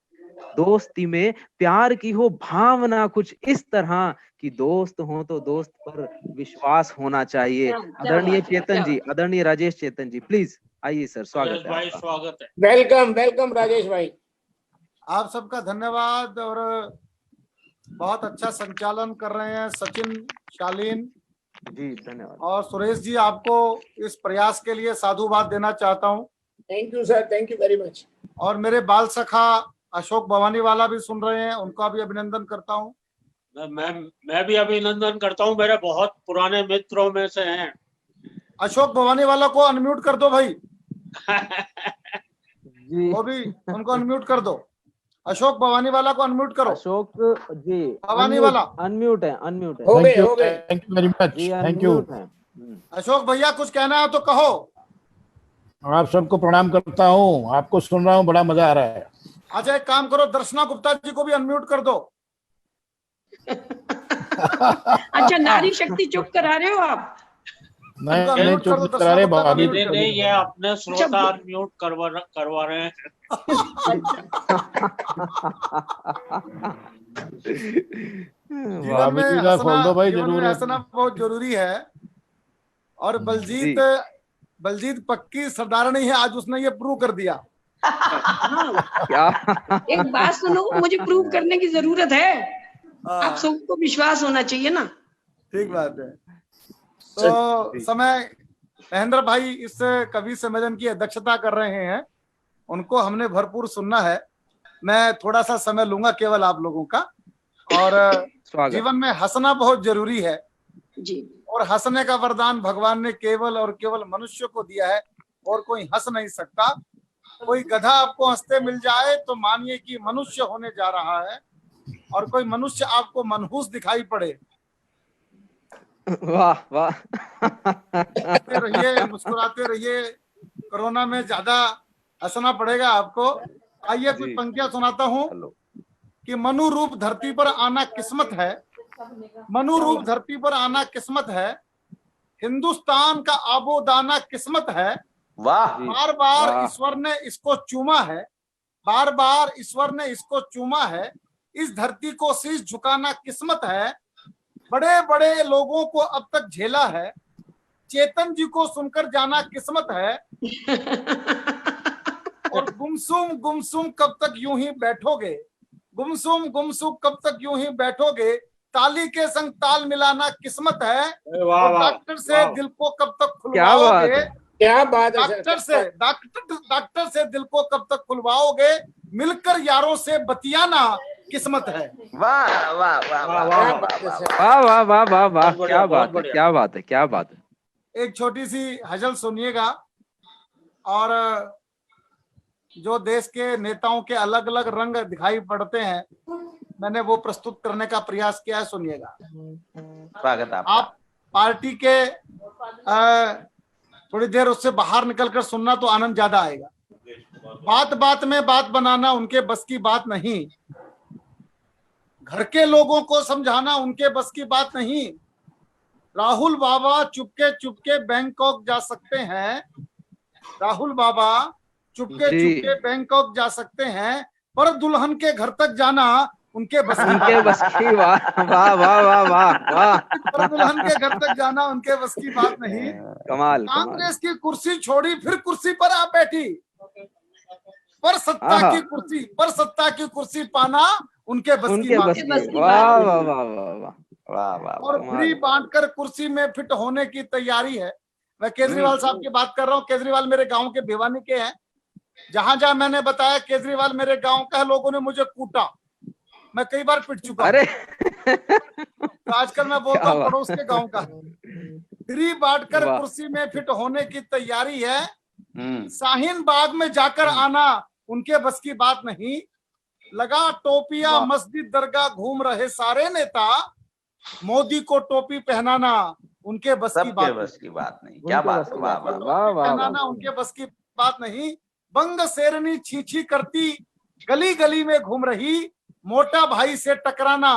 दोस्ती में प्यार की हो भावना कुछ इस तरह, कि दोस्त हो तो दोस्त पर विश्वास होना चाहिए। आदरणीय चेतन जी, आदरणीय राजेश चेतन जी, प्लीज आइए सर, स्वागत है आपका। स्वागत है। वेलकम वेलकम राजेश भाई। आप सबका धन्यवाद। और बहुत अच्छा संचालन कर रहे हैं सचिन, शालीन जी, धन्यवाद। और सुरेश जी, आपको इस प्रयास के लिए साधुवाद देना चाहता हूं। Thank you sir, thank you very much. और मेरे बाल सखा अशोक भवानी वाला भी सुन रहे हैं, उनका भी अभिनंदन करता हूं। मैं भी अभिनंदन करता हूं, मेरे बहुत पुराने मित्रों में से हैं। अशोक भवानी वाला को अनम्यूट कर दो भाई। जी, वो भी उनको अनम्यूट कर दो। अशोक भवानी वाला को अनम्यूट करो। अशोक जी, भवानी वाला अनम्यूट है, अनम्यूट है। हो गए। Thank you very much, thank you. Ashok भैया कुछ कहना है तो कहो। आप सबको प्रणाम करता हूँ, आपको सुन रहा हूँ, बड़ा मजा आ रहा है। अच्छा एक काम करो, दर्शना गुप्ता जी को भी अनम्यूट कर दो। अच्छा, नारी शक्ति चुप करा रहे हो आप? नहीं चुप करा रहे, नहीं, ये अपने श्रोता अनम्यूट करवा रहे हैं। जीवन में हंसना बहुत जरूरी है। और बलजीत बलजीत पक्की सरदारनी है, आज उसने ये प्रूव कर दिया। हाँ, क्या एक बात सुनो, मुझे प्रूव करने की जरूरत है। हाँ, आप सबको विश्वास होना चाहिए ना। ठीक बात है। तो समय महेंद्र भाई इस कवि सम्मेलन की अध्यक्षता कर रहे हैं, उनको हमने भरपूर सुनना है। मैं थोड़ा सा समय लूंगा केवल आप लोगों का। और स्वागत। जीवन में हंसना बहुत जरूरी है, जी, और हंसने का वरदान भगवान ने केवल और केवल मनुष्य को दिया है, और कोई हंस नहीं सकता। कोई गधा आपको हंसते मिल जाए तो मानिए कि मनुष्य होने जा रहा है, और कोई मनुष्य आपको मनहूस दिखाई पड़े, वाह वाह। हंसते रहिए, मुस्कुराते रहिए। कोरोना में ज्यादा हंसना पड़ेगा आपको। आइए कुछ जी। पंक्तियां सुनाता हूँ कि मनु रूप धरती पर आना किस्मत है, मनु रूप धरती पर आना किस्मत है, हिंदुस्तान का आबोदाना किस्मत है। वाह बार बार वाह। ईश्वर ने इसको चूमा है, बार बार ईश्वर ने इसको चूमा है। इस धरती को शीश झुकाना किस्मत है, बड़े बड़े लोगों को अब तक झेला है, चेतन जी को सुनकर जाना किस्मत है। और गुमसुम कब तक यूं ही बैठोगे, गुमसुम कब तक यूं ही बैठोगे, ताली के संग ताल मिलाना किस्मत है। वाह और वाह डॉक्टर से दिल को कब तक क्या बात खुलवाओगे, है। क्या बात है डॉक्टर से दिल को कब तक खुलवाओगे, मिलकर यारों से बतियाना किस्मत है। वाह वाह वाह वाह वाह, वाह वाह वाह। वाह वाह वाह वाह वाह। बहुत क्या बढ़िया, बात बहुत है, बढ़िया। क्या बात है, क्या बात है। एक छोटी सी हजल सुनिएगा। और जो देश के नेताओं के अलग अलग रंग दिखाई पड़ते हैं, मैंने वो प्रस्तुत करने का प्रयास किया है, सुनिएगा। स्वागत आपका। आप पार्टी के थोड़ी देर उससे बाहर निकलकर सुनना तो आनंद ज्यादा आएगा। बात बात में बात बनाना उनके बस की बात नहीं, घर के लोगों को समझाना उनके बस की बात नहीं। राहुल बाबा चुपके चुपके बैंकॉक जा सकते हैं, राहुल बाबा चुपके जी। चुपके बैंकॉक जा सकते हैं, पर दुल्हन के घर तक जाना उनके बस की उनके बात बस की। वाह वाह वाह वाह वाह वाह। पर दुल्हन के घर तक जाना उनके बस की बात नहीं। कमाल कमाल। कांग्रेस की कुर्सी छोड़ी फिर कुर्सी पर आ बैठी, पर सत्ता की कुर्सी पाना उनके बस की उनके बात बस नहीं। बस की। की वाह बात वाह नहीं। वाह वाह वाह। वाह वाह और कमाल। फ्री बांटकर कुर्सी में फिट होने की तैयारी है। मैं केजरीवाल साहब की बात कर रहा हूँ। केजरीवाल मेरे गांव के भिवानी के हैं। जहां जहां मैंने बताया केजरीवाल मेरे गांव का है, लोगों ने मुझे कूटा, मैं कई बार पिट चुका हूं। अरे तो आजकल मैं बोलता क्या हूँ बात। पड़ोस के गांव का। फ्री बांटकर वाह। कुर्सी में फिट होने की तैयारी है, हम्म। शाहीन बाग में जाकर आना उनके बस की बात नहीं। लगा टोपियां वाह। मस्जिद दरगाह घूम रहे सारे नेता, मोदी को टोपी पहनाना उनके बस की सबके बात बस की बात नहीं। क्या उनके बात बस है। की वाह बात वाह नहीं। वाह। वाह वाह पहनाना वाह। उनके बस की बात नहीं। बंग शेरनी छीछी करती गली गली में घूम रही, मोटा भाई से टकराना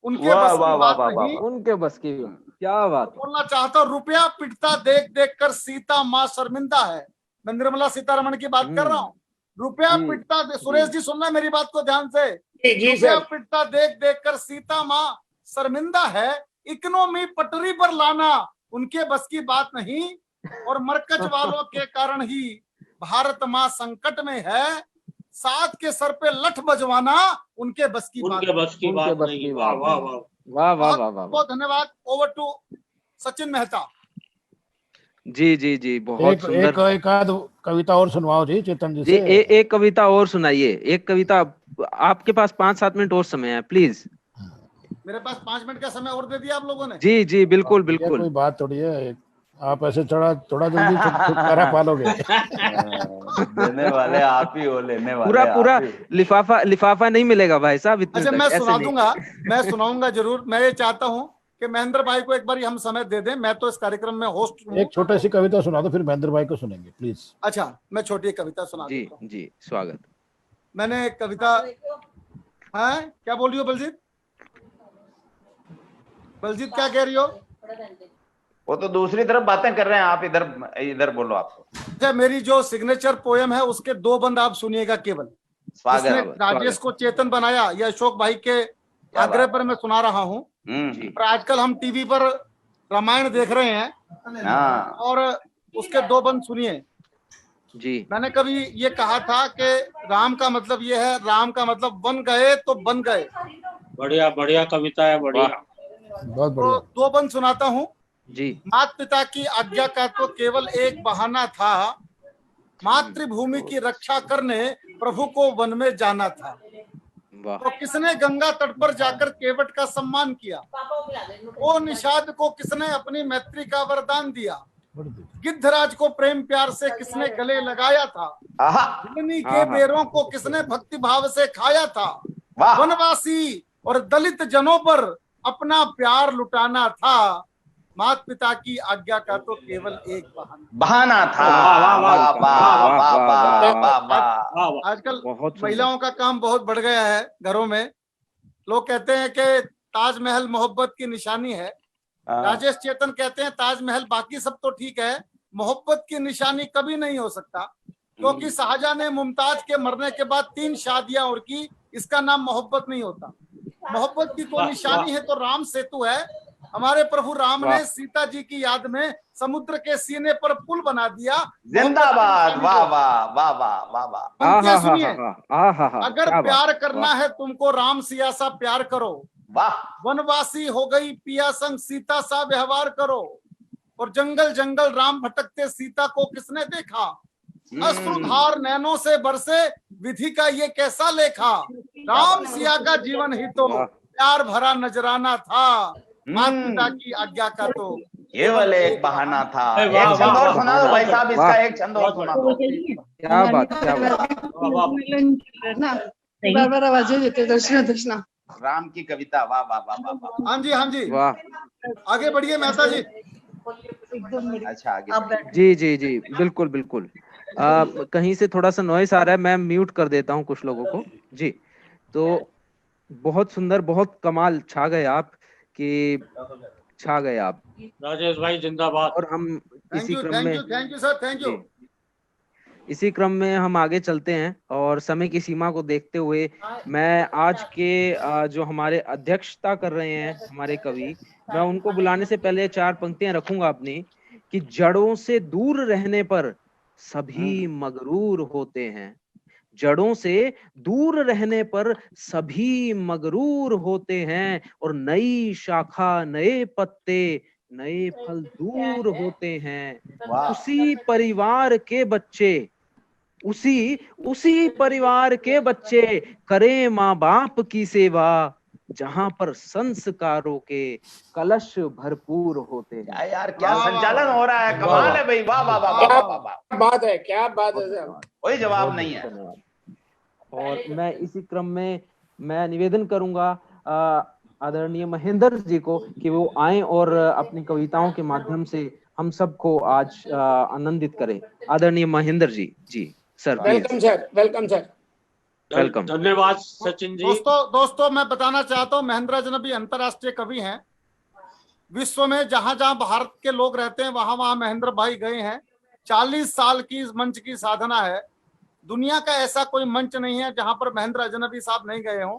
उनके वाह, बस की वाह, बात वाह, वाह, नहीं। उनके बस की। क्या बात है। बोलना चाहता हूं, रुपया पिटता देख देख कर सीता माँ शर्मिंदा है। मैं निर्मला सीतारमण की बात कर रहा हूँ। रुपया जी, पिटता सुरेश जी सुनना मेरी बात को ध्यान से। जी रुपया सर। पिटता देख देख कर सीता माँ शर्मिंदा है, इकोनॉमी पटरी पर लाना उनके बस की बात नहीं। और मरकज वालों के कारण ही भारत माँ संकट में है, सात के सर पे लठ बजवाना उनके बस की बात उनके बस की उनके बात बस नहीं। की वाह बात वाह नहीं। वाह। वाह वाह वाह वाह। बहुत धन्यवाद। Over to Sachin Mehta. जी जी जी, बहुत एक सुंदर। एक आध कविता और सुनवाओ जी चेतन जी जी से। एक कविता और सुनाइए। एक कविता। आपके पास 5-7 मिनट और समय है, प्लीज। मेरे पास 5 मिनट का समय और दे दिया आप लोगों ने। जी जी बिल्कुल ये बिल्कुल। कोई बात थोड़ी है, आप ऐसे थोड़ा जल्दी छुटकारा पालोगे। देने वाले आप ही हो, लेने वाले पूरा आप पूरा ही हो। लिफाफा नहीं मिलेगा भाई साहब इतने अच्छा तक, मैं ऐसे सुना नहीं। दूंगा, मैं सुनाऊंगा जरूर। मैं ये चाहता हूँ कि महेंद्र भाई को एक बार हम समय दे दें। मैं तो इस कार्यक्रम में होस्ट हूँ। एक छोटी सी कविता सुना दो, फिर महेंद्र भाई को सुनेंगे प्लीज। अच्छा मैं छोटी एक कविता सुना जी देता हूँ। जी स्वागत। मैंने एक कविता है। क्या बोल रही हो बलजीत? बलजीत क्या कह रही हो? वो तो दूसरी तरफ बातें कर रहे हैं, आप इधर इधर बोलो। आपको अच्छा मेरी जो सिग्नेचर पोयम है उसके 2 बंद आप सुनिएगा केवल। स्वागत जिसने है। राजेश को चेतन बनाया, यह अशोक भाई के आग्रह पर मैं सुना रहा हूँ। हम्म। और आजकल हम टीवी पर रामायण देख रहे हैं, हाँ और उसके 2 बंद सुनिए। जी मैंने कभी ये कहा था कि राम का मतलब ये है, राम का मतलब बन गए तो बन गए। बढ़िया बढ़िया कविता है, बढ़िया। बहुत तो बढ़िया। 2 बंद सुनाता हूँ। जी माता पिता की आज्ञा का तो केवल एक बहाना था, मातृभूमि की रक्षा करने प्रभु को वन में जाना था। वाह तो किसने गंगा तट पर जाकर केवट का सम्मान किया, वो निषाद को किसने अपनी मैत्री का वरदान दिया, गिद्धराज को प्रेम प्यार से किसने गले लगाया था, आहा, हिरनी के आहा। बेरों को किसने भक्ति भाव से खाया था, वाह वनवासी और दलित जनों पर अपना प्यार लुटाना था, माता पिता की आज्ञा का तो केवल एक बहाना। बहाना था। वाह, वाह, वाह, वाह वाह वाह, वाह वाह, वाह वाह, वाह वाह। वाह वाह। आजकल बहुत सुंदर। महिलाओं का काम बहुत बढ़ गया है घरों में। लोग कहते हैं कि ताजमहल मोहब्बत की निशानी है। राजेश चेतन कहते हैं ताजमहल बाकी सब तो ठीक है, मोहब्बत की निशानी कभी नहीं हो सकता, क्योंकि शाहजहां ने मुमताज के मरने के बाद 3 शादियां और की, इसका नाम मोहब्बत नहीं होता। मोहब्बत की कोई वाह, निशानी वाह। है तो राम सेतु है। हमारे प्रभु राम वाह। ने सीता जी की याद में समुद्र के सीने पर पुल बना दिया। जिंदाबाद। वाह वाह वाह वाह वाह वाह। पंक्तियां सुनिए। आहा अगर क्या प्यार बात, करना वाह। है तुमको राम सिया सा प्यार करो, वाह वनवासी हो गई पिया संग सीता सा व्यवहार करो, और जंगल जंगल राम भटकते सीता को किसने देखा, अश्रुधार नैनों से बरसे विधि का ये कैसा लेखा, राम सिया का जीवन ही तो वाह। प्यार भरा नजराना था, माता पिता की आज्ञा का तो केवल एक बहाना था। अरे वाह, एक छंद वाह, और वाह, सुना दो भाई साहब, इसका वाह। एक छंद और सुना दो। क्या बात, क्या बात। बार बार आवाजें देते दर्शना दर्शना। राम की कविता। वाह वाह वाह वाह वाह। हाँ जी हाँ जी, वाह आगे बढ़िए मेहता जी। अच्छा आगे। जी जी जी बिल्कुल बिल्कुल। कहीं से थोड़ा सा नॉइस आ रहा है, मैं म्यूट कर देता हूँ कुछ लोगों को। जी तो बहुत सुंदर, बहुत कमाल, छा गए आप कि छा गए आप। राजेश भाई जिंदाबाद। और हम थैंक इसी यू क्रम थैंक में you thank you sir, thank you. जी, इसी क्रम में हम आगे चलते हैं और समय की सीमा को देखते हुए मैं आज के जो हमारे अध्यक्षता कर रहे हैं हमारे कवि, मैं उनको बुलाने से पहले 4 पंक्तियां रखूंगा अपनी कि जड़ों से दूर रहने पर सभी मगरूर होते हैं, जड़ों से दूर रहने पर सभी मगरूर होते हैं, और नई शाखा नए पत्ते नए फल दूर होते हैं। वाह उसी परिवार के बच्चे, उसी परिवार के बच्चे करें माँ बाप की सेवा, जहां पर संस्कारों के कलश भरपूर होते हैं। क्या यार, क्या वाह, वाह, संचालन वाह। हो रहा है, कमाल है भाई। वाह वाह वाह वाह वाह वाह। क्या बात है, क्या बात है सर। कोई जवाब नहीं है। धन्यवाद। और मैं इसी क्रम में मैं निवेदन करूंगा आदरणीय महेंद्र जी को कि वो आए और अपनी कविताओं के माध्यम से हम सबको आज आनंदित करें। आदरणीय महेंद्र जी। जी sir, welcome sir, welcome sir. Welcome. धन्यवाद सचिन जी। दोस्तों मैं बताना चाहता हूँ महेंद्र अजनबी अंतर्राष्ट्रीय कवि हैं। विश्व में जहां जहां भारत के लोग रहते हैं वहां वहां महेंद्र भाई गए हैं। 40 साल की मंच की साधना है। दुनिया का ऐसा कोई मंच नहीं है जहां पर महेंद्र अजनबी साहब नहीं गए हों।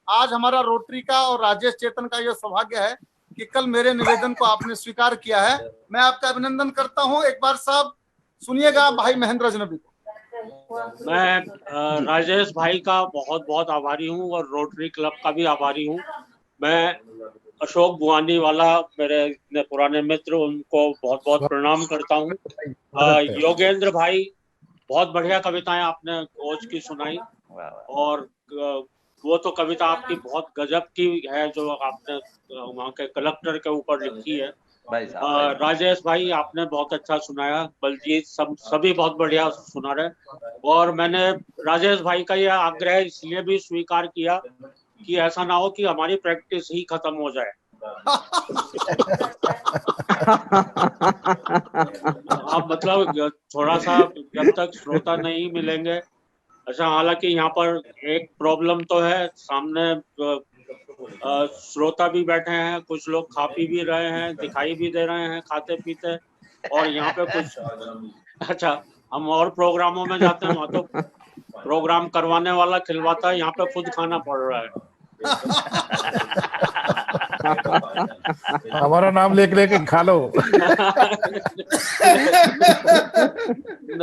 आज हमारा रोटरी का और राजेश चेतन का यह सौभाग्य है कि कल मेरे निवेदन को आपने स्वीकार किया है। मैं आपका अभिनंदन करता हूं। एक बार साहब सुनिएगा भाई महेंद्र अजनबी को। मैं राजेश भाई का बहुत बहुत आभारी हूँ और रोटरी क्लब का भी आभारी हूँ। मैं अशोक बुआनी वाला मेरे इतने पुराने मित्र, उनको बहुत बहुत प्रणाम करता हूँ। योगेंद्र भाई, बहुत बढ़िया कविताएं आपने कोच की सुनाई, और वो तो कविता आपकी बहुत गजब की है जो आपने वहाँ के कलेक्टर के ऊपर लिखी है। भाई साहब राजेश भाई आपने बहुत अच्छा सुनाया, बलजीत सभी बहुत बढ़िया सुना रहे। और मैंने राजेश भाई का यह आग्रह इसलिए भी स्वीकार किया कि ऐसा ना हो कि हमारी प्रैक्टिस ही खत्म हो जाए। आप मतलब थोड़ा सा जब तक श्रोता नहीं मिलेंगे। अच्छा, हालांकि यहाँ पर एक प्रॉब्लम तो है, सामने श्रोता भी बैठे हैं, कुछ लोग खा पी भी रहे हैं, दिखाई भी दे रहे हैं खाते पीते, और यहाँ पे कुछ अच्छा हम और प्रोग्रामों में जाते हैं वहाँ तो प्रोग्राम करवाने वाला खिलवाता है, यहाँ पे खुद खाना पड़ रहा है। हमारा नाम लेके खा लो।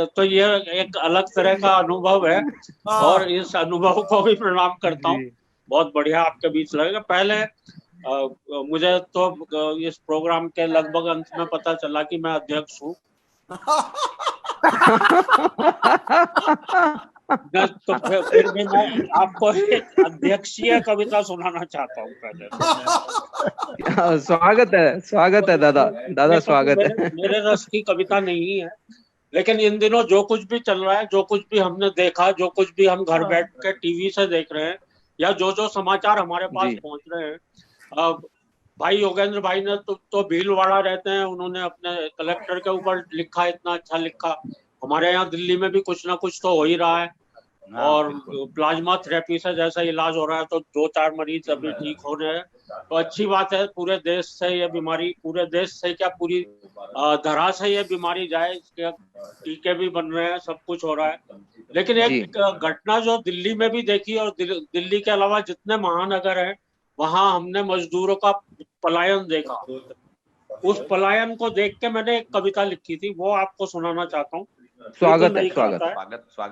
तो ये एक अलग तरह का अनुभव है और इस अनुभव को भी प्रणाम करता हूँ। बहुत बढ़िया आपके बीच लगेगा। पहले मुझे तो इस प्रोग्राम के लगभग अंत में पता चला कि मैं अध्यक्ष हूँ। तो फिर भी मैं आपको एक अध्यक्षीय कविता सुनाना चाहता हूँ पहले। स्वागत है दादा स्वागत है। मेरे रस की कविता नहीं है, लेकिन इन दिनों जो कुछ भी चल रहा है, जो कुछ भी हमने देखा, जो कुछ भी हम घर बैठ के टीवी से देख रहे हैं या जो समाचार हमारे पास पहुंच रहे हैं, भाई योगेंद्र भाई ने तो भीलवाड़ा रहते हैं, उन्होंने अपने कलेक्टर के ऊपर लिखा, इतना अच्छा लिखा। हमारे यहाँ दिल्ली में भी कुछ ना कुछ तो हो ही रहा है और प्लाज्मा थेरेपी से जैसा इलाज हो रहा है, तो 2-4 मरीज अभी ठीक हो रहे हैं, तो अच्छी बात है। पूरे देश से ये बीमारी, पूरे देश से क्या पूरी धरा से ये बीमारी जाए, इसके टीके भी बन रहे हैं, सब कुछ हो रहा है। लेकिन एक घटना जो दिल्ली में भी देखी, और दिल्ली के अलावा जितने महानगर हैं वहां हमने मजदूरों का पलायन देखा। उस पलायन को देख के मैंने एक कविता लिखी थी, वो आपको सुनाना चाहता हूँ।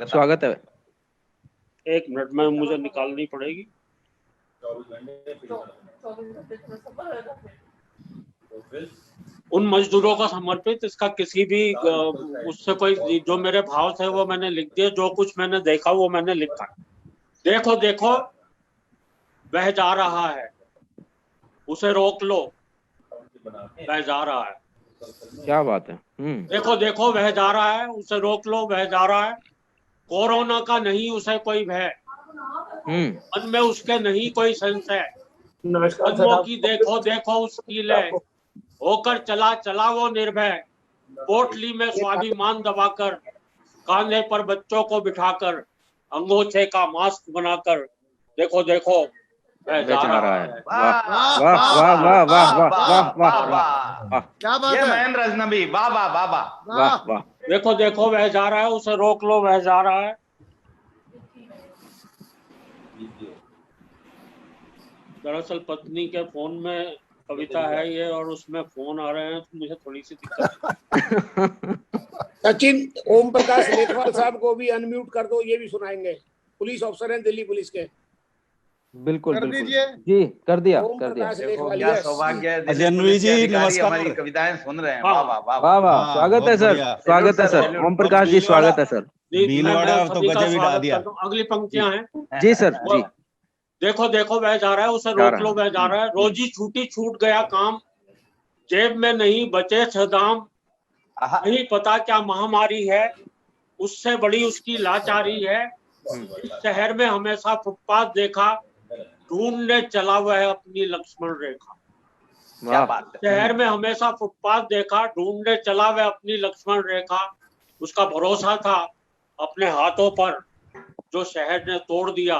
स्वागत है। एक मिनट में मुझे निकालनी पड़ेगी। उन मजदूरों को समर्पित, इसका किसी भी उससे कोई, जो मेरे भाव थे वो मैंने लिख दिए, जो कुछ मैंने देखा वो मैंने लिखा। देखो देखो वह जा रहा है, उसे रोक लो, वह जा रहा है। क्या बात है। देखो देखो वह जा रहा है, उसे रोक लो, वह जा रहा है। कोरोना का नहीं उसे कोई भय, मन में उसके नहीं कोई संशय। कदमों की देखो देखो उसकी लय, होकर चला चला वो निर्भय। पोटली में स्वाभिमान दबाकर, कांधे पर बच्चों को बिठाकर, अंगोछे का मास्क बनाकर, देखो देखो वह जा रहा है। वाह वाह वाह वाह वाह वाह वाह वाह, क्या बात ये है। महेंद्र अजनबी, वाह वाह वाह वाह वाह वाह। देखो देखो वह जा रहा है, उसे रोक लो, वह जा रहा है। दरअसल पत्नी के फोन में कविता है ये, और उसमें फोन आ रहे हैं, तो मुझे थोड़ी सी दिक्कत। सचिन, ओम प्रकाश लेखवाल साहब को भी अनम्यूट कर दो, ये भी सुनाएंगे। पुलिस अफसर हैं दिल्ली पुलिस के। बिल्कुल कर बिल्कुल दीजिए। जी, कर दिया। देखो क्या सौभाग्य है, अजनवी जी, नमस्कार। हमारी कविताएं सुन रहे हैं। वाह वाह वाह वाह वाह, स्वागत है सर, स्वागत है सर। ओम प्रकाश जी स्वागत है सर। भीलवाड़ा तो गजब ही डाल दिया। अगली पंक्तियां हैं। जी सर जी। देखो देखो वह जा रहा है, उसे रोक लो, वह जा रहा है। रोजी छूटी छूट गया काम, जेब में नहीं बचे छदाम। नहीं पता क्या महामारी है, उससे बड़ी उसकी लाचारी है। इस शहर में हमेशा फुटपाथ देखा, ढूंढने चला वह अपनी लक्ष्मण रेखा। क्या बात है। शहर में हमेशा फुटपाथ देखा, ढूंढने चला वह अपनी लक्ष्मण रेखा। उसका भरोसा था अपने हाथों पर, जो शहर ने तोड़ दिया।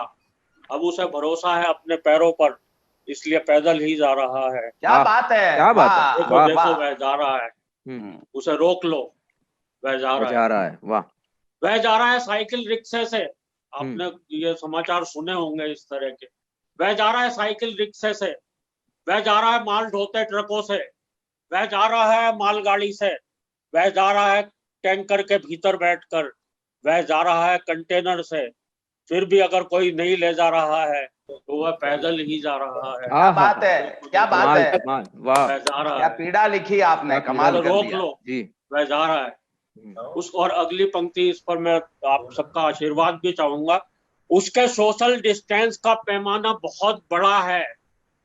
अब उसे भरोसा है अपने पैरों पर, इसलिए पैदल ही जा रहा है। क्या बात है, क्या बात है। देखो देखो वह जा रहा है, उसे रोक लो, वह जा रहा है। वाह। वह जा रहा है साइकिल रिक्शे से। आपने ये समाचार सुने होंगे इस तरह के। वह जा रहा है साइकिल रिक्शे से, वह जा रहा है माल ढोते ट्रकों से, वह जा रहा है मालगाड़ी से, वह जा रहा है टैंकर के भीतर बैठकर, वह जा रहा है कंटेनर से। फिर भी अगर कोई नहीं ले जा रहा है तो वह पैदल ही जा रहा है। क्या बात है, क्या बात है। वाह, वह जा रहा क्या है, पीड़ा लिखी आपने, कमाल कर रोक दिया। लो जी। वह जा रहा है। उस और अगली पंक्ति, इस पर मैं आप सबका आशीर्वाद भी चाहूंगा। उसके सोशल डिस्टेंस का पैमाना बहुत बड़ा है,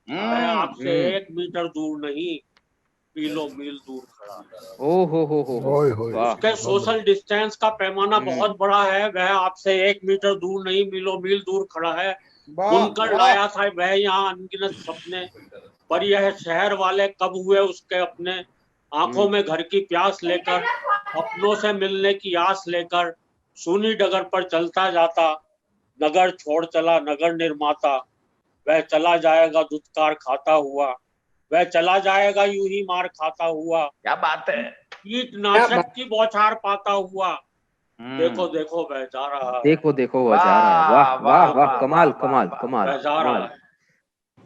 वह आपसे 1 मीटर दूर नहीं, मील दूर खड़ा है। ओ हो। उसके सोशल डिस्टेंस का पैमाना बहुत बड़ा है, वह आपसे 1 मीटर दूर नहीं, मील दूर खड़ा है। बुनकर लाया था वह यहाँ अनगिनत सपने, पर यह शहर वाले कब हुए उसके अपने। आंखों में घर की प्यास लेकर, अपनों से मिलने की आस लेकर, सूनी डगर पर चलता जाता, नगर छोड़ चला नगर निर्माता। वह चला जाएगा धुतकार खाता हुआ, वह चला जाएगा यूं ही मार खाता हुआ। क्या बात है। कीटनाशक की बौछार पाता हुआ। देखो देखो वह जा रहा है। देखो देखो वह जा रहा है। वाह वाह वाह, कमाल कमाल कमाल। वह जा रहा है।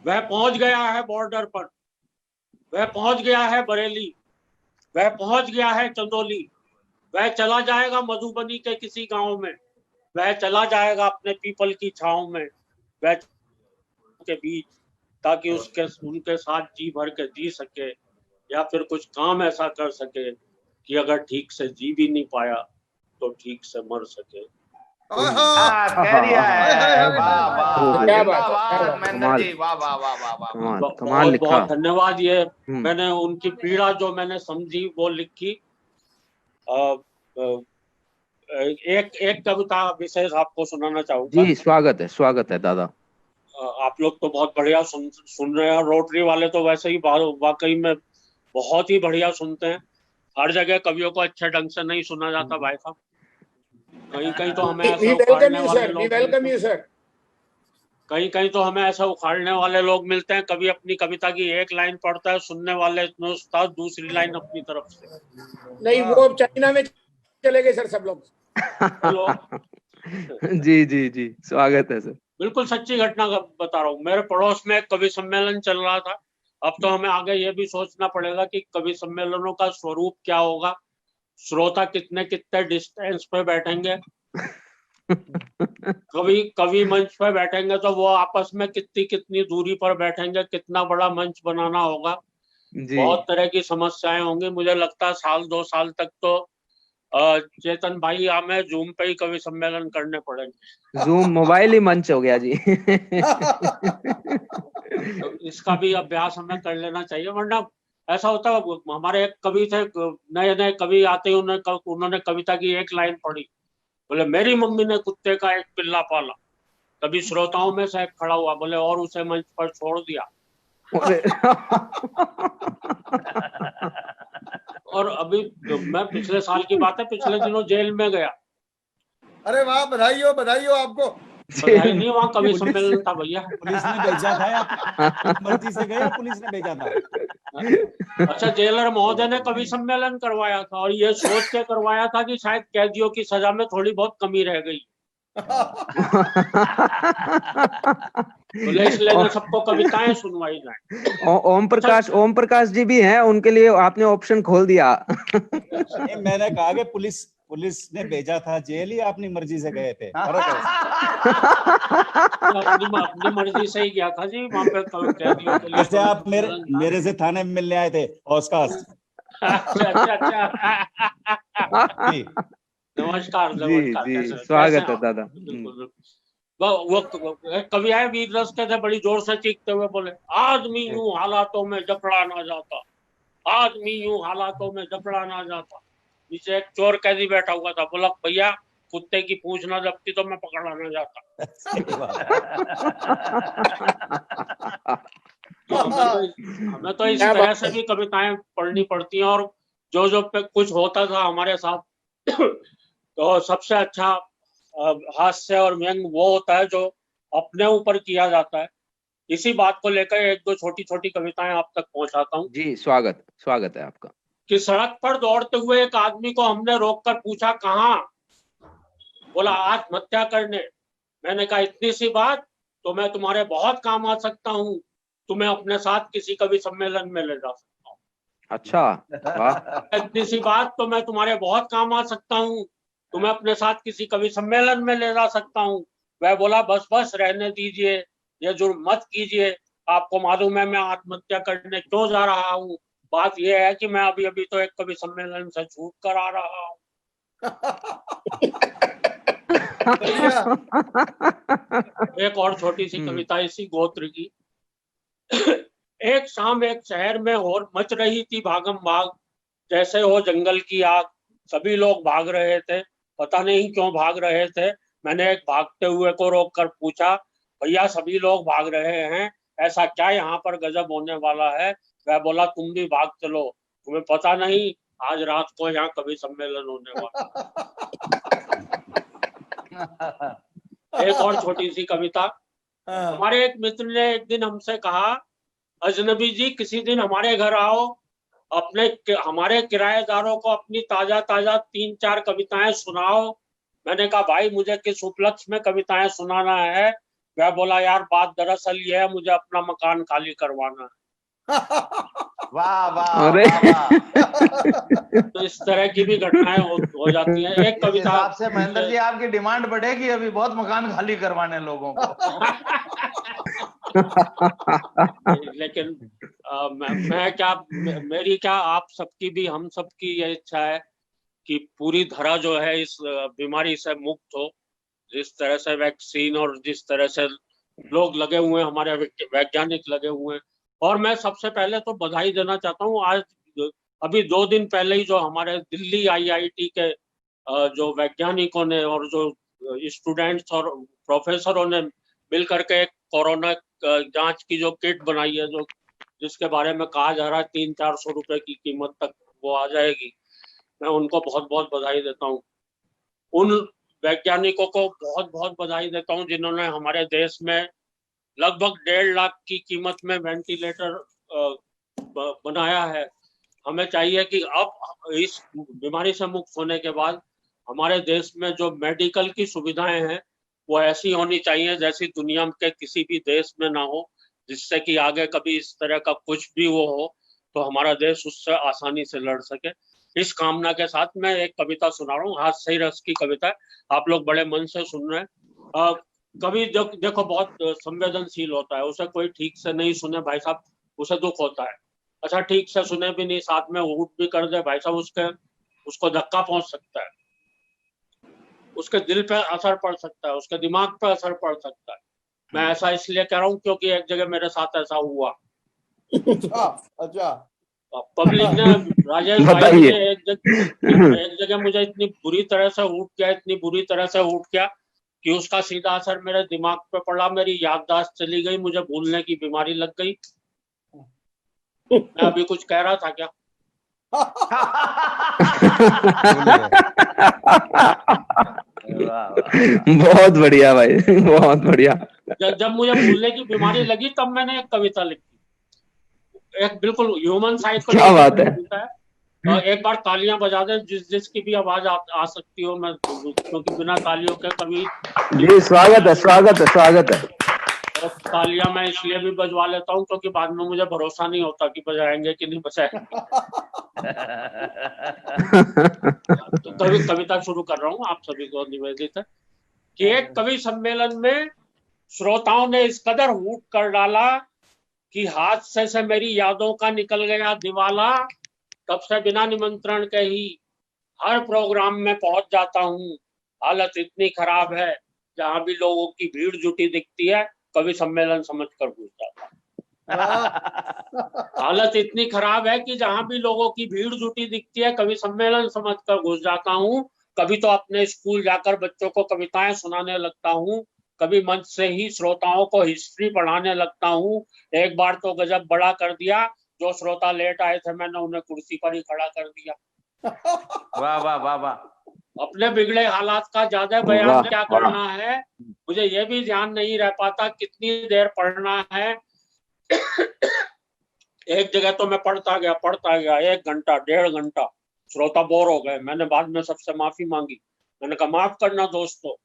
वह पहुंच गया है बॉर्डर पर, वह पहुंच गया है बरेली, वह पहुंच गया है चंदौली, वह चला जाएगा मधुबनी के किसी गांव में, वह चला जाएगा अपने पीपल की छांव में, वह के बीच, ताकि उनके साथ जी भर के जी सके, या फिर कुछ काम ऐसा कर सके कि अगर ठीक से जी भी नहीं पाया तो ठीक से मर सके। कह दिया है। वाह वाह, क्या बात, जिंदाबाद महेंद्र जी, वाह वाह वाह वाह वाह। कमाल बहुत लिखा। बहुत धन्यवाद। ये मैंने उनकी पीड़ा जो मैंने समझी वो लिखी। एक कविता विशेष आपको सुनाना चाहूंगा। जी स्वागत है दादा। आप लोग तो बहुत बढ़िया सुन रहे हैं। रोटरी वाले तो वैसे ही वाकई में बहुत ही बढ़िया सुनते हैं। हर जगह कवियों को अच्छे ढंग से नहीं सुना जाता भाई साहब। कहीं कहीं तो हमें ऐसे उखाड़ने वाले लोग, कहीं तो हमें ऐसा उखाड़ने वाले लोग मिलते हैं। कभी अपनी कविता की एक लाइन पढ़ता है, सुनने वाले इतने उस्ताद दूसरी लाइन अपनी तरफ से। नहीं, वो अब चाइना में चले गए सर सब लोग। जी स्वागत है सर। बिल्कुल सच्ची घटना बता रहा हूँ। मेरे पड़ोस में एक कवि सम्मेलन चल रहा था। अब तो हमें आगे ये भी सोचना पड़ेगा कि कवि सम्मेलनों का स्वरूप क्या होगा, श्रोता कितने कितने डिस्टेंस पे बैठेंगे, कवि मंच पे बैठेंगे तो वो आपस में कितनी कितनी दूरी पर बैठेंगे, कितना बड़ा मंच बनाना होगा, बहुत तरह की समस्याएं होंगी। मुझे लगता है 1-2 साल तक तो चेतन भाई हमें जूम पे ही कवि सम्मेलन करने पड़ेंगे। जूम मोबाइल ही मंच हो गया जी। तो इसका भी अभ्यास हमें कर लेना चाहिए, वरना ऐसा होता है। हमारे एक कवि थे, नए कवि आते ही उन्होंने कविता की एक लाइन पढ़ी, बोले मेरी मम्मी ने कुत्ते का एक पिल्ला पाला। तभी श्रोताओं में से एक खड़ा हुआ, बोले और उसे मंच पर छोड़ दिया। और अभी मैं पिछले साल की बात है, पिछले दिनों जेल में गया। अरे वाह, बधाई हो आपको। बधाई नहीं, वहाँ कवि सम्मेलन था भैया। पुलिस ने भेजा था या मर्जी से गया? पुलिस ने भेजा था। अच्छा, जेलर महोदय ने कवि सम्मेलन करवाया था और ये सोच के करवाया था कि शायद कैदियों की सजा में थोड़ी बहुत कमी रह गई, इसलिए सबको कविताएं सुनवाई जाए। ओम प्रकाश जी भी हैं, उनके लिए आपने ऑप्शन खोल दिया। मैंने कहा कि पुलिस ने भेजा था जेल, ही अपनी मर्जी से गए थे। अपनी मर्जी से ही गया था जी वहाँ पे कैदियों के लिए। जैसे आप मेरे से थाने में मिलने आए थे ऑस्कार। अच्छा। नमस्कार जी स्वागत है दादा। वो कवि आए वीर रस के थे, बड़ी जोर से चीखते हुए बोले, आदमी यूं हालातों में जकड़ा ना जाता, आदमी यूं हालातों में जकड़ा ना जाता। नीचे एक चोर कैदी बैठा हुआ था, बोला भैया कुत्ते की पूंछ ना जबती तो मैं पकड़ा ना जाता। हमें तो इस तरह से भी कविताएं पढ़नी पड़ती हैं। और जो पे कुछ होता था हमारे साथ तो सबसे अच्छा हास्य और व्यंग वो होता है जो अपने ऊपर किया जाता है। इसी बात को लेकर 1-2 छोटी कविताएं आप तक पहुंचाता हूँ। जी स्वागत है आपका। कि सड़क पर दौड़ते हुए एक आदमी को हमने रोककर पूछा कहाँ, बोला आत्महत्या करने। मैंने कहा इतनी सी बात तो मैं तुम्हारे बहुत काम आ सकता हूँ, तुम्हें अपने साथ किसी कवि सम्मेलन में ले जा सकता हूँ। अच्छा वाह। इतनी सी बात तो मैं तुम्हारे बहुत काम आ सकता हूँ, तुम्हें अपने साथ किसी कवि सम्मेलन में ले जा सकता हूँ। वह बोला बस रहने दीजिए, ये जुर्म मत कीजिए, आपको मालूम है मैं आत्महत्या करने क्यों जा रहा हूँ। बात यह है कि मैं अभी तो एक कवि सम्मेलन से छूट कर आ रहा हूँ। एक और छोटी सी कविता इसी गोत्र की। एक शाम एक शहर में और मच रही थी भागम भाग, जैसे हो जंगल की आग। सभी लोग भाग रहे थे, पता नहीं क्यों भाग रहे थे। मैंने एक भागते हुए को रोककर पूछा, भैया सभी लोग भाग रहे हैं, ऐसा क्या यहाँ पर गजब होने वाला है। वह बोला तुम भी भाग चलो, तुम्हें पता नहीं आज रात को यहाँ कवि सम्मेलन होने वाला। एक और छोटी सी कविता। हमारे एक मित्र ने एक दिन हमसे कहा, अजनबी जी किसी दिन हमारे घर आओ, हमारे किराएदारों को अपनी ताजा 3-4 कविताएं सुनाओ। मैंने कहा भाई मुझे किस उपलक्ष्य में कविताएं सुनाना है। मैं बोला यार बात दरअसल ये है, मुझे अपना मकान खाली करवाना है। वाह वाह अरे वाह वाह। तो इस तरह की भी घटनाएं हो जाती हैं। एक इस कविता हिसाब से महेंद्र जी आपकी डिमांड बढ़ेगी अभी, बहुत मकान खाली करवाने लोगों को। लेकिन मैं क्या, मेरी क्या, आप सबकी भी, हम सबकी ये इच्छा है कि पूरी धरा जो है इस बीमारी से मुक्त हो। जिस तरह से वैक्सीन और जिस तरह से लोग लगे हुए हैं, हमारे वैज्ञानिक लगे हुए हैं। और मैं सबसे पहले तो बधाई देना चाहता हूँ, आज अभी 2 दिन पहले ही जो हमारे दिल्ली IIT के जो वैज्ञानिकों ने और जो स्टूडेंट्स और प्रोफेसरों ने मिल करके एक कोरोना जांच की जो किट बनाई है, जो जिसके बारे में कहा जा रहा है 300-400 रुपए की कीमत तक वो आ जाएगी, मैं उनको बहुत बहुत बधाई देता हूँ। उन वैज्ञानिकों को बहुत बहुत बधाई देता हूँ जिन्होंने हमारे देश में लगभग 1.5 लाख की कीमत में वेंटिलेटर बनाया है। हमें चाहिए कि अब इस बीमारी से मुक्त होने के बाद हमारे देश में जो मेडिकल की सुविधाएं हैं वो ऐसी होनी चाहिए जैसी दुनिया के किसी भी देश में ना हो, जिससे कि आगे कभी इस तरह का कुछ भी वो हो तो हमारा देश उससे आसानी से लड़ सके। इस कामना के साथ मैं एक कविता सुना रहा हूँ, हास्य रस की कविता है, आप लोग बड़े मन से सुन रहे हैं। कवि देखो बहुत संवेदनशील होता है, उसे कोई ठीक से नहीं सुने भाई साहब उसे दुख होता है। अच्छा ठीक से सुने भी नहीं, साथ में उठ भी कर दे भाई साहब, उसको धक्का पहुंच सकता है, उसके दिल पे असर पड़ सकता है, उसके दिमाग पे असर पड़ सकता है। मैं ऐसा इसलिए कह रहा हूँ क्योंकि एक जगह मेरे साथ ऐसा हुआ। अच्छा पब्लिक ने, राजेश भाई ने एक जगह मुझे इतनी बुरी तरह से उठ गया कि उसका सीधा असर मेरे दिमाग पे पड़ा, मेरी याददाश्त चली गई, मुझे भूलने की बीमारी लग गई। मैं अभी कुछ कह रहा था क्या? बहुत बढ़िया भाई, बहुत बढ़िया। जब मुझे भूलने की बीमारी लगी तब मैंने एक कविता लिखी, एक बिल्कुल ह्यूमन साइकोलॉजी। क्या बात है। एक बार तालियां बजा दें जिसकी भी आवाज आ सकती हो, मैं क्योंकि बिना तालियों के कभी जी स्वागत है, स्वागत है, स्वागत है। और तालियां मैं इसलिए भी बजवा लेता हूँ क्योंकि बाद में मुझे भरोसा नहीं होता कि बजाएंगे कि नहीं बजाएंगे। तो कविता शुरू कर रहा हूँ, आप सभी को निवेदित है कि एक कवि सम्मेलन में श्रोताओं ने इस कदर हूट कर डाला कि हादसे से मेरी यादों का निकल गया दिवाला। तब से बिना निमंत्रण के ही हर प्रोग्राम में पहुंच जाता हूँ। हालत इतनी खराब है, जहां भी लोगों की भीड़ जुटी दिखती है कवि सम्मेलन समझकर घुस जाता है। हालत इतनी खराब है कि जहां भी लोगों की भीड़ जुटी दिखती है कवि सम्मेलन समझकर घुस जाता हूँ। कभी तो अपने स्कूल जाकर बच्चों को कविताएं सुनाने लगता हूँ, कभी मंच से ही श्रोताओं को हिस्ट्री पढ़ाने लगता हूँ। एक बार तो गजब बड़ा कर दिया, जो श्रोता लेट आए थे मैंने उन्हें कुर्सी पर ही खड़ा कर दिया। वाह वाह वाह वाह। अपने बिगड़े हालात का ज्यादा बयान क्या करना है, मुझे ये भी ध्यान नहीं रह पाता कितनी देर पढ़ना है। एक जगह तो मैं पढ़ता गया 1 घंटा 1.5 घंटा, श्रोता बोर हो गए। मैंने बाद में सबसे माफी मांगी, मैंने कहा माफ करना दोस्तों,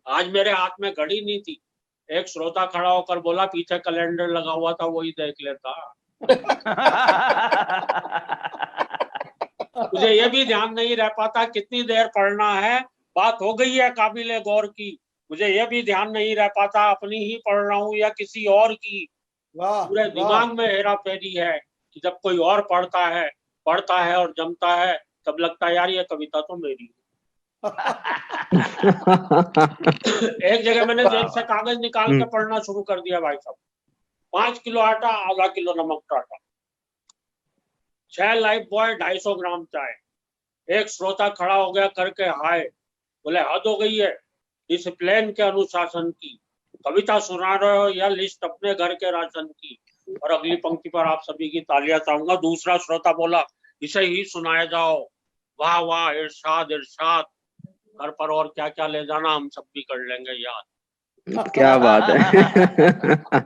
आज मेरे हाथ में घड़ी नहीं थी। एक श्रोता खड़ा होकर बोला पीछे कैलेंडर लगा हुआ था वही देख लेता। मुझे ये भी ध्यान नहीं रह पाता कितनी देर पढ़ना है, बात हो गई है काबिले गौर की। मुझे ये भी ध्यान नहीं रह पाता अपनी ही पढ़ रहा हूँ या किसी और की। पूरे दिमाग में हेरा फेरी है कि जब कोई और पढ़ता है और जमता है तब लगता है यार ये कविता तो मेरी है। एक जगह मैंने जेब से कागज निकाल के पढ़ना शुरू कर दिया भाई साहब। 5 किलो आटा, आधा किलो नमक टाटा, 6 लाइफ बॉय, 250 ग्राम चाय। एक श्रोता खड़ा हो गया करके हाय, बोले हद हो गई है डिसिप्लिन के अनुशासन की, कविता सुना रहे हो या लिस्ट अपने घर के राशन की। और अगली पंक्ति पर आप सभी की तालियां चाहूंगा। दूसरा श्रोता बोला इसे ही सुनाया जाओ, वाह वाह इरशाद इरशाद, घर पर और क्या क्या ले जाना हम सब भी कर लेंगे याद। क्या बात है।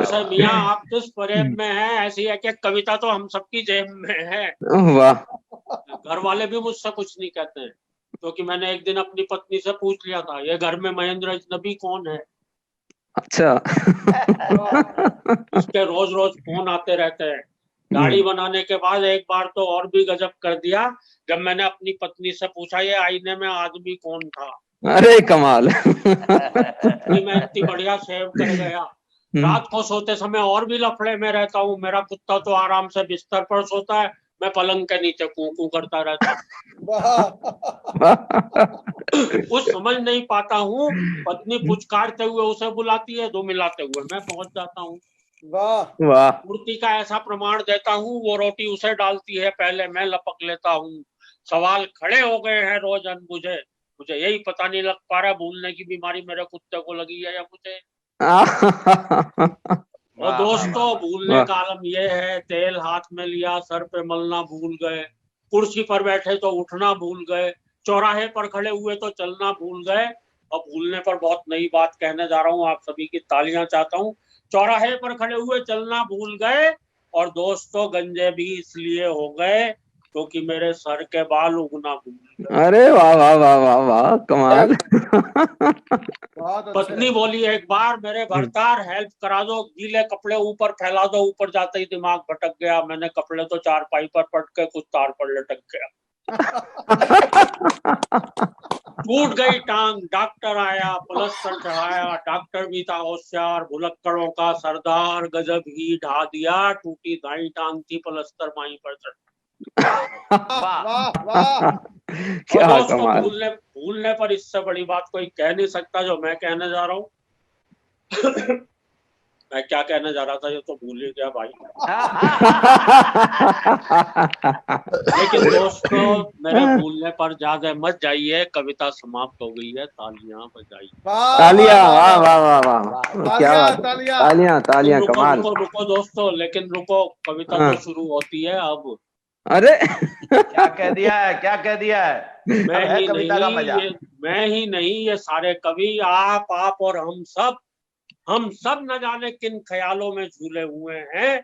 सर मियाँ आप किस परेब में हैं, ऐसी है कि कविता तो हम सबकी जेब में है। वाह। घर वाले भी मुझसे कुछ नहीं कहते हैं क्योंकि मैंने एक दिन अपनी पत्नी से पूछ लिया था ये घर में महेंद्र अजनबी कौन है, अच्छा। उसके रोज रोज फोन आते रहते हैं। दाढ़ी बनाने के बाद एक बार तो और भी गजब कर दिया, जब मैंने अपनी पत्नी से पूछा ये आईने में आदमी कौन था। अरे कमाल। मैं इतनी बढ़िया सेव कर गया। रात को सोते समय और भी लफड़े में रहता हूँ। मेरा कुत्ता तो आराम से बिस्तर पर सोता है, मैं पलंग के नीचे कू करता रहता हूँ। कुछ समझ नहीं पाता हूँ। पत्नी पुचकारते हुए उसे बुलाती है, दो मिलाते हुए मैं पहुंच जाता हूँ। वाह वाह। मूर्ति का ऐसा प्रमाण देता हूँ, वो रोटी उसे डालती है, पहले मैं लपक लेता हूँ। सवाल खड़े हो गए हैं रोज अनबुझे, मुझे यही पता नहीं लग पा रहा भूलने की बीमारी मेरे कुत्ते को लगी है या मुझे। और दोस्तों, भूलने का आलम ये है, तेल हाथ में लिया सर पे मलना भूल गए, कुर्सी पर बैठे तो उठना भूल गए, चौराहे पर खड़े हुए तो चलना भूल गए। और भूलने पर बहुत नई बात कहने जा रहा हूँ, आप सभी की तालियां चाहता हूँ। चौराहे पर खड़े हुए चलना भूल गए, और दोस्तों गंजे भी इसलिए हो गए क्योंकि मेरे सर के बाल उगना भूल गए। अरे वाह वाह वाह वाह वाह, कमाल। बहुत अच्छे। पत्नी बोली एक बार, मेरे भरतार हेल्प करा दो, गीले कपड़े ऊपर फैला दो। ऊपर जाते ही दिमाग भटक गया, मैंने कपड़े तो चारपाई पर पट के कुछ तार पर लटक गया। टूट गई टांग, डॉक्टर आया, प्लास्टर चढ़ाया, डॉक्टर भी था होशियार, भुलक्कड़ों का सरदार, गजब ही ढा दिया, टूटी दाई टांग थी, प्लास्टर माई पर चढ़। वाह वाह। क्या दोस्तों, कमाल। भूलने पर इससे बड़ी बात कोई कह नहीं सकता जो मैं कहने जा रहा हूँ। मैं क्या कहने जा रहा था ये तो भूल ही गया भाई। लेकिन दोस्तों, मेरे भूलने पर ज्यादा मत जाइए, कविता समाप्त हो गई है, तालियां बजाइए। तालियां, वाह वाह वाह वाह, क्या बात है। तालियां। तालियां तालियां, रुको कमाल। रुको रुको दोस्तों, लेकिन रुको, कविता तो शुरू होती है अब। अरे क्या कह दिया है, क्या कह दिया है? मैं अब है ही कविता का नहीं, मजा। ये सारे कवि, आप और हम सब न जाने किन ख्यालों में झूले हुए हैं।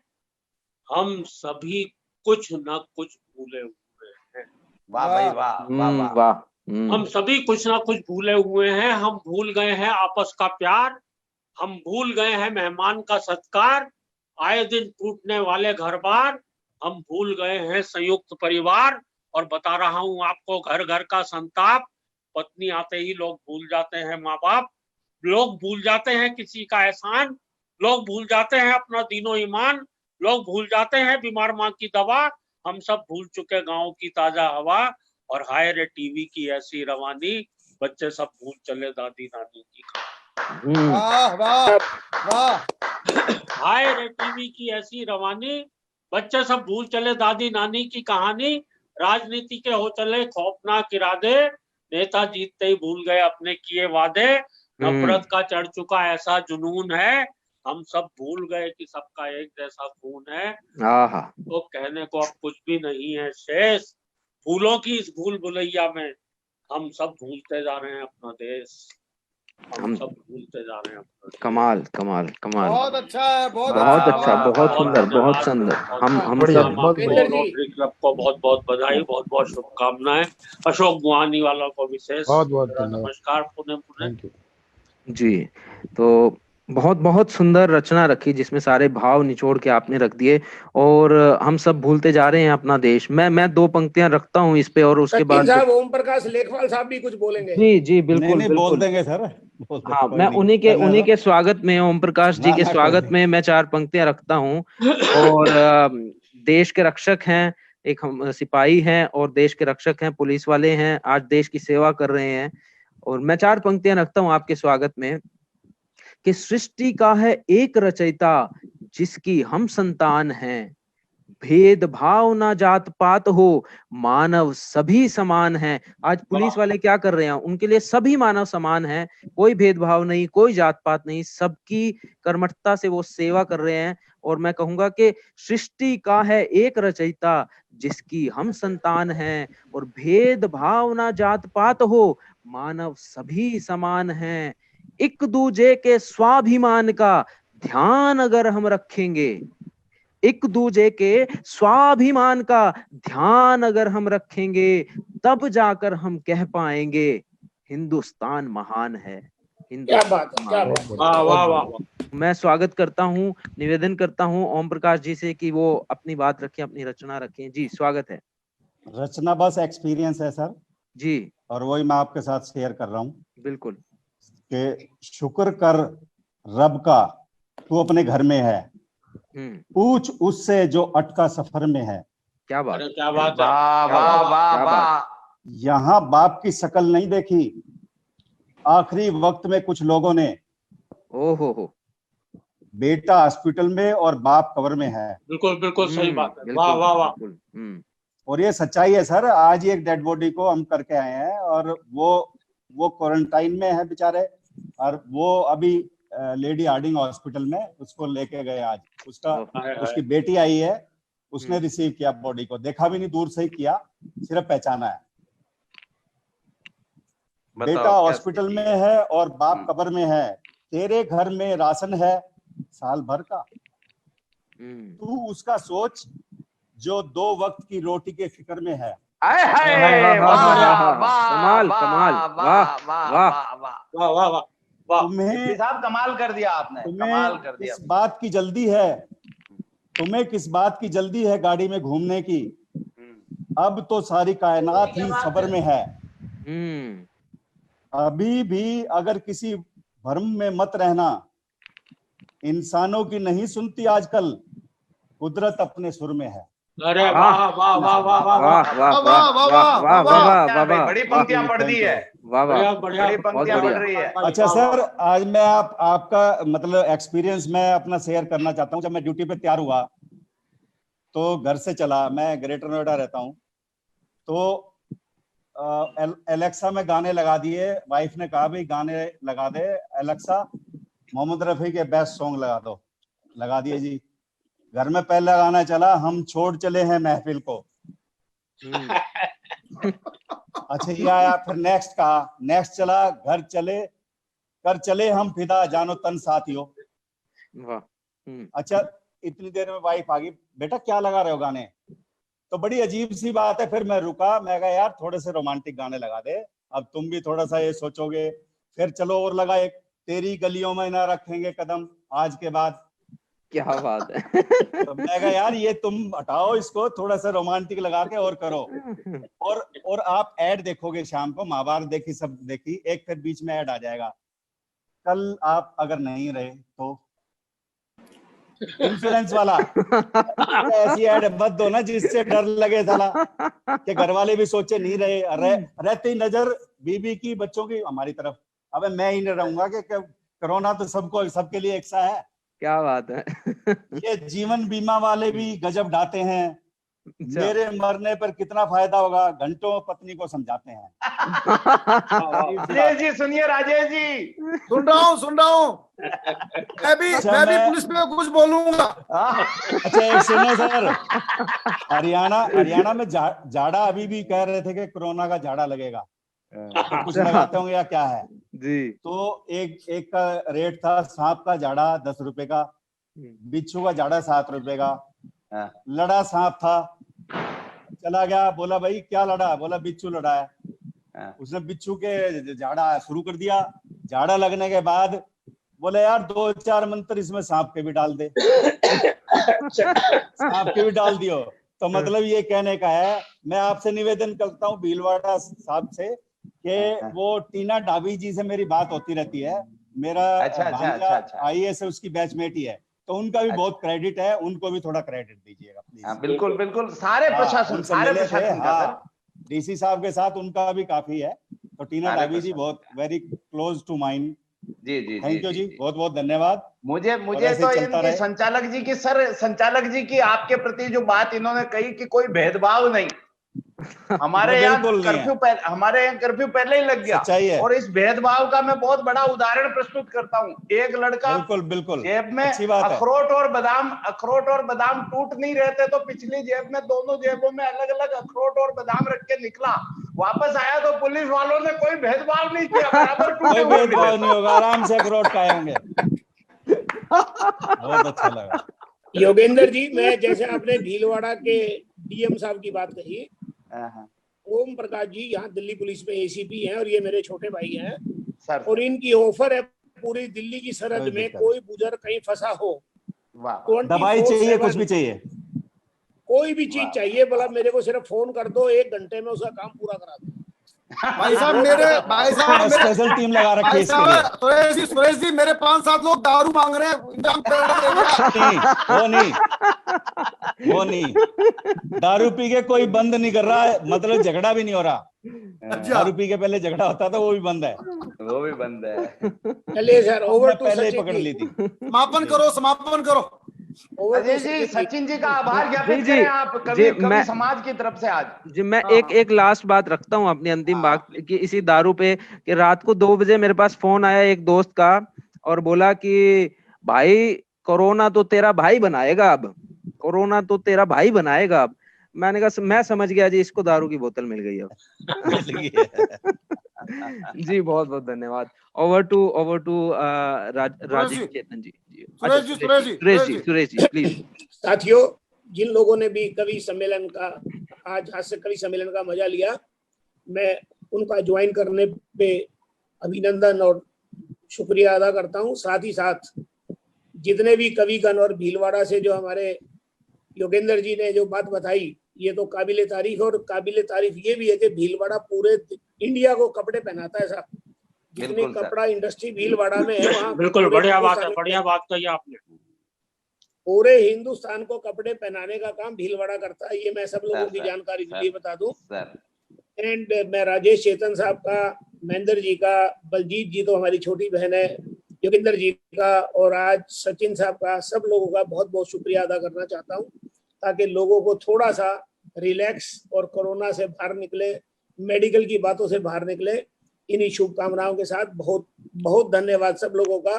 हम सभी कुछ न कुछ भूले हुए हैं। वाह भाई वाह वाह वाह। वाह। हम सभी कुछ ना कुछ भूले हुए हैं। हम भूल गए हैं आपस का प्यार, हम भूल गए हैं मेहमान का सत्कार, आए दिन टूटने वाले घर बार, हम भूल गए हैं संयुक्त परिवार। और बता रहा हूं आपको घर घर का संताप, पत्नी आते ही लोग भूल जाते हैं माँ बाप, लोग भूल जाते हैं किसी का एहसान, लोग भूल जाते हैं अपना दीनो ईमान, लोग भूल जाते हैं बीमार माँ की दवा, हम सब भूल चुके गाँव की ताजा हवा। और हाय रे टीवी की ऐसी रवानी, बच्चे सब भूल चले दादी नानी की कहानी। वाह वाह वाह। हाय रे टीवी की ऐसी रवानी, बच्चे सब भूल चले दादी नानी की कहानी, राजनीति के हो चले खौफनाक इरादे, नेता जीतते ही भूल गए अपने किए वादे, नफरत का चढ़ चुका ऐसा जुनून है, हम सब भूल गए कि सबका एक जैसा खून है। तो कहने को अब कुछ भी नहीं है शेष, फूलों की इस भूल भुलैया में हम सब भूलते जा रहे हैं अपना देश, हम सब भूलते जा रहे हैं अपना देश। कमाल कमाल कमाल। बहुत अच्छा है, बहुत अच्छा, बहुत सुंदर, बहुत सुंदर। हम रोटरी क्लब को बहुत बहुत बधाई, बहुत बहुत शुभकामनाएं। अशोक गुआनी वाला को विशेष नमस्कार। पुनः जी, तो बहुत बहुत सुंदर रचना रखी जिसमें सारे भाव निचोड़ के आपने रख दिए। और हम सब भूलते जा रहे हैं अपना देश। मैं दो पंक्तियां रखता हूँ इस पे, और उसके बाद साहब ओम प्रकाश लेखपाल साहब भी कुछ बोलेंगे। जी जी बिल्कुल नहीं, बोल देंगे सर। हाँ, मैं उन्हीं के स्वागत में, ओम प्रकाश जी के स्वागत में मैं चार पंक्तियां रखता हूँ। और देश के रक्षक हैं, एक हम सिपाही हैं और देश के रक्षक हैं, पुलिस वाले हैं, आज देश की सेवा कर रहे हैं। और मैं चार पंक्तियां रखता हूँ आपके स्वागत में कि सृष्टि का है एक रचयिता जिसकी हम संतान हैं, भेदभाव ना जात पात हो, मानव सभी समान हैं। आज पुलिस वाले क्या कर रहे हैं, उनके लिए सभी मानव समान हैं, कोई भेदभाव नहीं, कोई जात पात नहीं, सबकी कर्मठता से वो सेवा कर रहे हैं। और मैं कहूंगा कि सृष्टि का है एक रचयिता जिसकी हम संतान हैं, और भेदभाव ना जात पात हो, मानव सभी समान हैं। एक दूजे के स्वाभिमान का ध्यान अगर हम रखेंगे, एक दूजे के स्वाभिमान का ध्यान अगर हम रखेंगे, तब जाकर हम कह पाएंगे हिंदुस्तान महान है, हिंदू। क्या बात है, क्या बात है। वाह वाह वाह। मैं स्वागत करता हूँ, निवेदन करता हूँ ओम प्रकाश जी से कि वो अपनी बात रखें, अपनी रचना रखें। जी स्वागत है। रचना बस एक्सपीरियंस है सर, जी और वही मैं आपके साथ शेयर कर रहा हूँ बिल्कुल। कि शुक्र कर रब का तू अपने घर में है, पूछ उससे जो अटका सफर में है। क्या बात, अरे क्या बात है, वाह क्या वाह बात, वाह क्या वाह। यहाँ बाप की शक्ल नहीं देखी, आखिरी वक्त में कुछ लोगों ने। ओ हो, बेटा हॉस्पिटल में और बाप कब्र में है। बिल्कुल बिल्कुल सही बात है। बिल्कुल, वाह वाह वाह। बिल्कुल। और ये सच्चाई है सर। आज ही एक डेड बॉडी को हम करके आए हैं, और वो क्वारंटाइन में है बेचारे, और वो अभी लेडी हार्डिंग हॉस्पिटल में उसको लेके गए आज। उसकी बेटी आई है, उसने रिसीव किया बॉडी को, देखा भी नहीं, दूर से ही किया, सिर्फ पहचाना है। बेटा हॉस्पिटल में है और बाप कब्र में है, तेरे घर में राशन है साल भर का, तू उसका सोच जो 2 वक्त की रोटी के फिक्र में है। कमाल कमाल, वाह वाह वाह वाह वाह। तुम्हें साहब कमाल कर दिया आपने, कमाल कर दिया। किस बात की जल्दी है, तुम्हें किस बात की जल्दी है गाड़ी में घूमने की, अब तो सारी कायनात ही सब्र में है। अभी भी अगर किसी भ्रम में मत रहना, इंसानों की नहीं सुनती आजकल, कुदरत अपने सुर में है। अरे वाह वाह वाह वाह वाह वाह वाह वाह, बड़ी पंक्तियां पढ़ दी है, वाह वाह, बढ़िया बड़ी पंक्तियां पढ़ रही है। अच्छा सर, आज मैं आपका मतलब एक्सपीरियंस मैं अपना शेयर करना चाहता हूँ। जब मैं ड्यूटी पे तैयार हुआ तो घर से चला, मैं ग्रेटर नोएडा रहता हूँ, तो एलेक्सा में गाने लगा दिए। वाइफ ने कहा भाई गाने लगा दे एलेक्सा, मोहम्मद रफी के बेस्ट सॉन्ग लगा दो। लगा दिए जी। घर में पहला गाना चला, हम छोड़ चले हैं महफिल को। अच्छा ये आया, फिर नेक्स्ट चला, घर चले कर चले हम फिदा, जानो तन साथियों। अच्छा इतनी देर में वाइफ आ गई, बेटा क्या लगा रहे हो गाने? तो बड़ी अजीब सी बात है, फिर मैं रुका, मैं कहा यार थोड़े से रोमांटिक गाने लगा दे, अब तुम भी थोड़ा सा ये सोचोगे। फिर चलो और लगा एक, तेरी गलियों में ना रखेंगे कदम आज के बाद। क्या बात है। तो मैं कहा यार ये तुम हटाओ इसको, थोड़ा सा रोमांटिक लगा के और करो। और आप ऐड देखोगे शाम को, महाभारत देखी, सब देखी, एक फिर बीच में ऐड आ जाएगा, कल आप अगर नहीं रहे तो इंश्योरेंस वाला। ऐसी ऐड मत दो ना जिससे डर लगे साला, कि घर वाले भी सोचे नहीं रहते ही नजर बीबी की, बच्चों की हमारी तरफ। अबे मैं ही नहीं रहूंगा कि कोरोना तो सबको, सबके लिए एक सा है। क्या बात है। ये जीवन बीमा वाले भी गजब ढाते हैं, मेरे मरने पर कितना फायदा होगा, घंटों पत्नी को समझाते हैं। राजेश जी सुनिए, राजेश जी सुन रहा हूँ। मैं भी पुलिस में कुछ बोलूंगा। अच्छा एक सुनो सर, हरियाणा में झाड़ा अभी भी कह रहे थे कि कोरोना का झाड़ा लगेगा, तो कुछ लगाते होंगे या क्या है जी। तो एक का रेट था, सांप का झाड़ा 10 रुपए का, बिच्छू का झाड़ा 7 रुपए का। लड़ा सांप था, चला गया, बोला भाई क्या लड़ा? बोला बिच्छू लड़ा है। उसने बिच्छू के झाड़ा शुरू कर दिया। झाड़ा लगने के बाद बोले यार 2-4 मंत्र इसमें सांप के भी डाल दे। सांप के भी डाल दियो। तो मतलब ये कहने का है, मैं आपसे निवेदन करता हूँ भीलवाड़ा साहब से कि वो टीना डाबी जी से मेरी बात होती रहती है। मेरा भांजा IAS है, उसकी बैचमेट ही है, तो उनका भी बहुत क्रेडिट है, उनको भी थोड़ा क्रेडिट दीजिएगा प्लीज। बिल्कुल बिल्कुल, सारे प्रशासन का, DC साहब के साथ उनका भी काफी है। तो टीना डाबी जी बहुत वेरी क्लोज टू माइंड। जी थैंक यू जी, बहुत बहुत धन्यवाद। मुझे तो इनकी संचालक जी की आपके प्रति जो बात इन्होंने कही कि कोई भेदभाव नहीं, हमारे यहाँ कर्फ्यू पहले ही लग गया। और इस भेदभाव का मैं बहुत बड़ा उदाहरण प्रस्तुत करता हूँ। एक लड़का बिल्कुल जेब में अखरोट और बादाम टूट नहीं रहते, तो पिछली जेब में, दोनों जेबों में अलग अलग अखरोट और बादाम रख के निकला। वापस आया तो पुलिस वालों ने कोई भेदभाव नहीं किया, बराबर कोई भेदभाव नहीं होगा, आराम से अखरोट खाएंगे। बहुत अच्छा लगा। योगेंद्र जी, मैं जैसे आपने भीलवाड़ा के DM साहब की बात कही, ओम प्रकाश जी यहाँ दिल्ली पुलिस में ACP हैं और ये मेरे छोटे भाई हैं। सर और इनकी ऑफर है पूरी दिल्ली की सरहद में कोई बुजुर्ग कहीं फंसा हो, दवाई चाहिए, कुछ भी चाहिए, कोई भी चीज चाहिए, बोला मेरे को सिर्फ फोन कर दो, 1 घंटे में उसका काम पूरा करा दो। भाई साहब स्पेशल टीम लगा रखी है इसके लिए। सुरेश जी मेरे 5-7 लोग दारू मांग रहे हैं, इंतजाम कर वो नहीं, दारू पी के कोई बंद नहीं कर रहा है, मतलब झगड़ा भी नहीं हो रहा। दारू पी के पहले झगड़ा होता था, वो भी बंद है, वो भी बंद है। चलिए सर, ओवर टू पहले सचिन पकड़ ली थी। समापन करो। अजय जी, सचिन जी का आभार ज्ञापित करें आप कवि समाज की तरफ से आज। जी मैं एक लास्ट बात रखता हूँ अपनी अंतिम बात कि इसी दारू पे, कि रात को 2 बजे मेरे पास फोन आया एक दोस्त का और बोला कि भाई कोरोना तो तेरा भाई बनाएगा अब, कोरोना तो तेरा भाई बनाएगा अब। मैंने कहा मैं समझ गया जी, इसको दारू की बोतल मिल गई अब। जी बहुत बहुत धन्यवाद। Over to Rajesh Chetan ji. Suresh ji please. साथियों, जिन लोगों ने भी कवि सम्मेलन का आज से कवि सम्मेलन का मजा लिया, मैं उनका ज्वाइन करने पे अभिनंदन और शुक्रिया अदा करता हूं। साथ ही साथ जितने भी कविगण और भीलवाड़ा से जो हमारे योगेंद्र जी ने जो बात बताई, ये तो काबिले तारीफ, और काबिले तारीफ ये भी है कि भीलवाड़ा पूरे इंडिया को कपड़े पहनाता है साहब। जितनी कपड़ा इंडस्ट्री भीलवाड़ा में है वहाँ, बिल्कुल बढ़िया बात कही आपने। पूरे हिंदुस्तान को कपड़े पहनाने का काम भीलवाड़ा करता है, ये मैं सब लोगों की जानकारी के लिए बता दूं। एंड मैं राजेश चेतन साहब का, महेंद्र जी का, बलजीत जी तो हमारी छोटी बहन है, योगेंद्र जी का, और आज सचिन साहब का, सब लोगों का बहुत बहुत शुक्रिया अदा करना चाहता हूँ, ताकि लोगों को थोड़ा सा रिलैक्स और कोरोना से बाहर निकले, मेडिकल की बातों से बाहर निकले। इन्हीं शुभकामनाओं के साथ बहुत बहुत धन्यवाद सब लोगों का।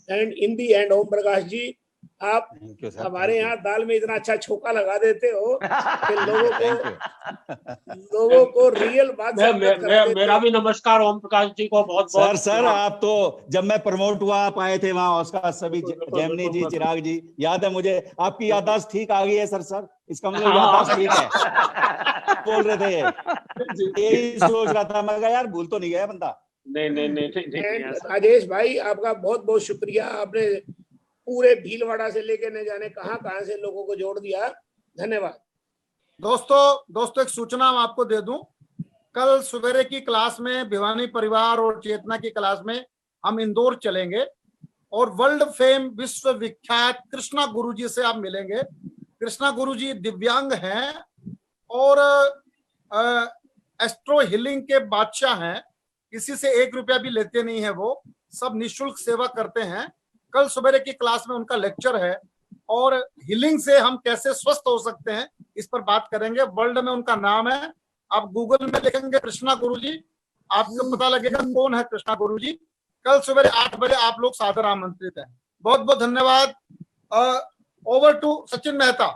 And in the and Om Prakash ji, आप हमारे यहाँ दाल में इतना अच्छा छोका लगा देते हो कि लोगों को रियल बात मेरा भी नमस्कार ओम प्रकाश जी को बहुत बहुत। सर आप तो जब मैं प्रमोट हुआ आप आए थे वहाँ, उसका सभी जैमिनी जी, चिराग जी, याद है मुझे। आपकी याददाश्त ठीक आ गई है सर, इसका मतलब याददाश्त ठीक है। बोल रहे थे यही सोच रहा था मैं, यार भूल तो नहीं गया बंदा। नहीं। राजेश भाई आपका बहुत बहुत शुक्रिया, आपने पूरे भीलवाड़ा से लेके न जाने कहां से लोगों को जोड़ दिया। धन्यवाद। दोस्तों एक सूचना हम आपको दे दूं, कल सवेरे की क्लास में भिवानी परिवार और चेतना की क्लास में हम इंदौर चलेंगे और वर्ल्ड फेम विश्व विख्यात कृष्णा गुरुजी से आप मिलेंगे। कृष्णा गुरुजी दिव्यांग हैं और एस्ट्रो हीलिंग के बादशाह हैं, किसी से 1 रुपया भी लेते नहीं है, वो सब निःशुल्क सेवा करते हैं। कल सवेरे की क्लास में उनका लेक्चर है और हीलिंग से हम कैसे स्वस्थ हो सकते हैं इस पर बात करेंगे। वर्ल्ड में उनका नाम है, आप गूगल में लिखेंगे कृष्णा गुरुजी, आपको पता लगेगा कौन है कृष्णा गुरुजी। कल सवेरे 8 बजे आप लोग सादर आमंत्रित हैं। बहुत बहुत धन्यवाद। Over to Sachin Mehta.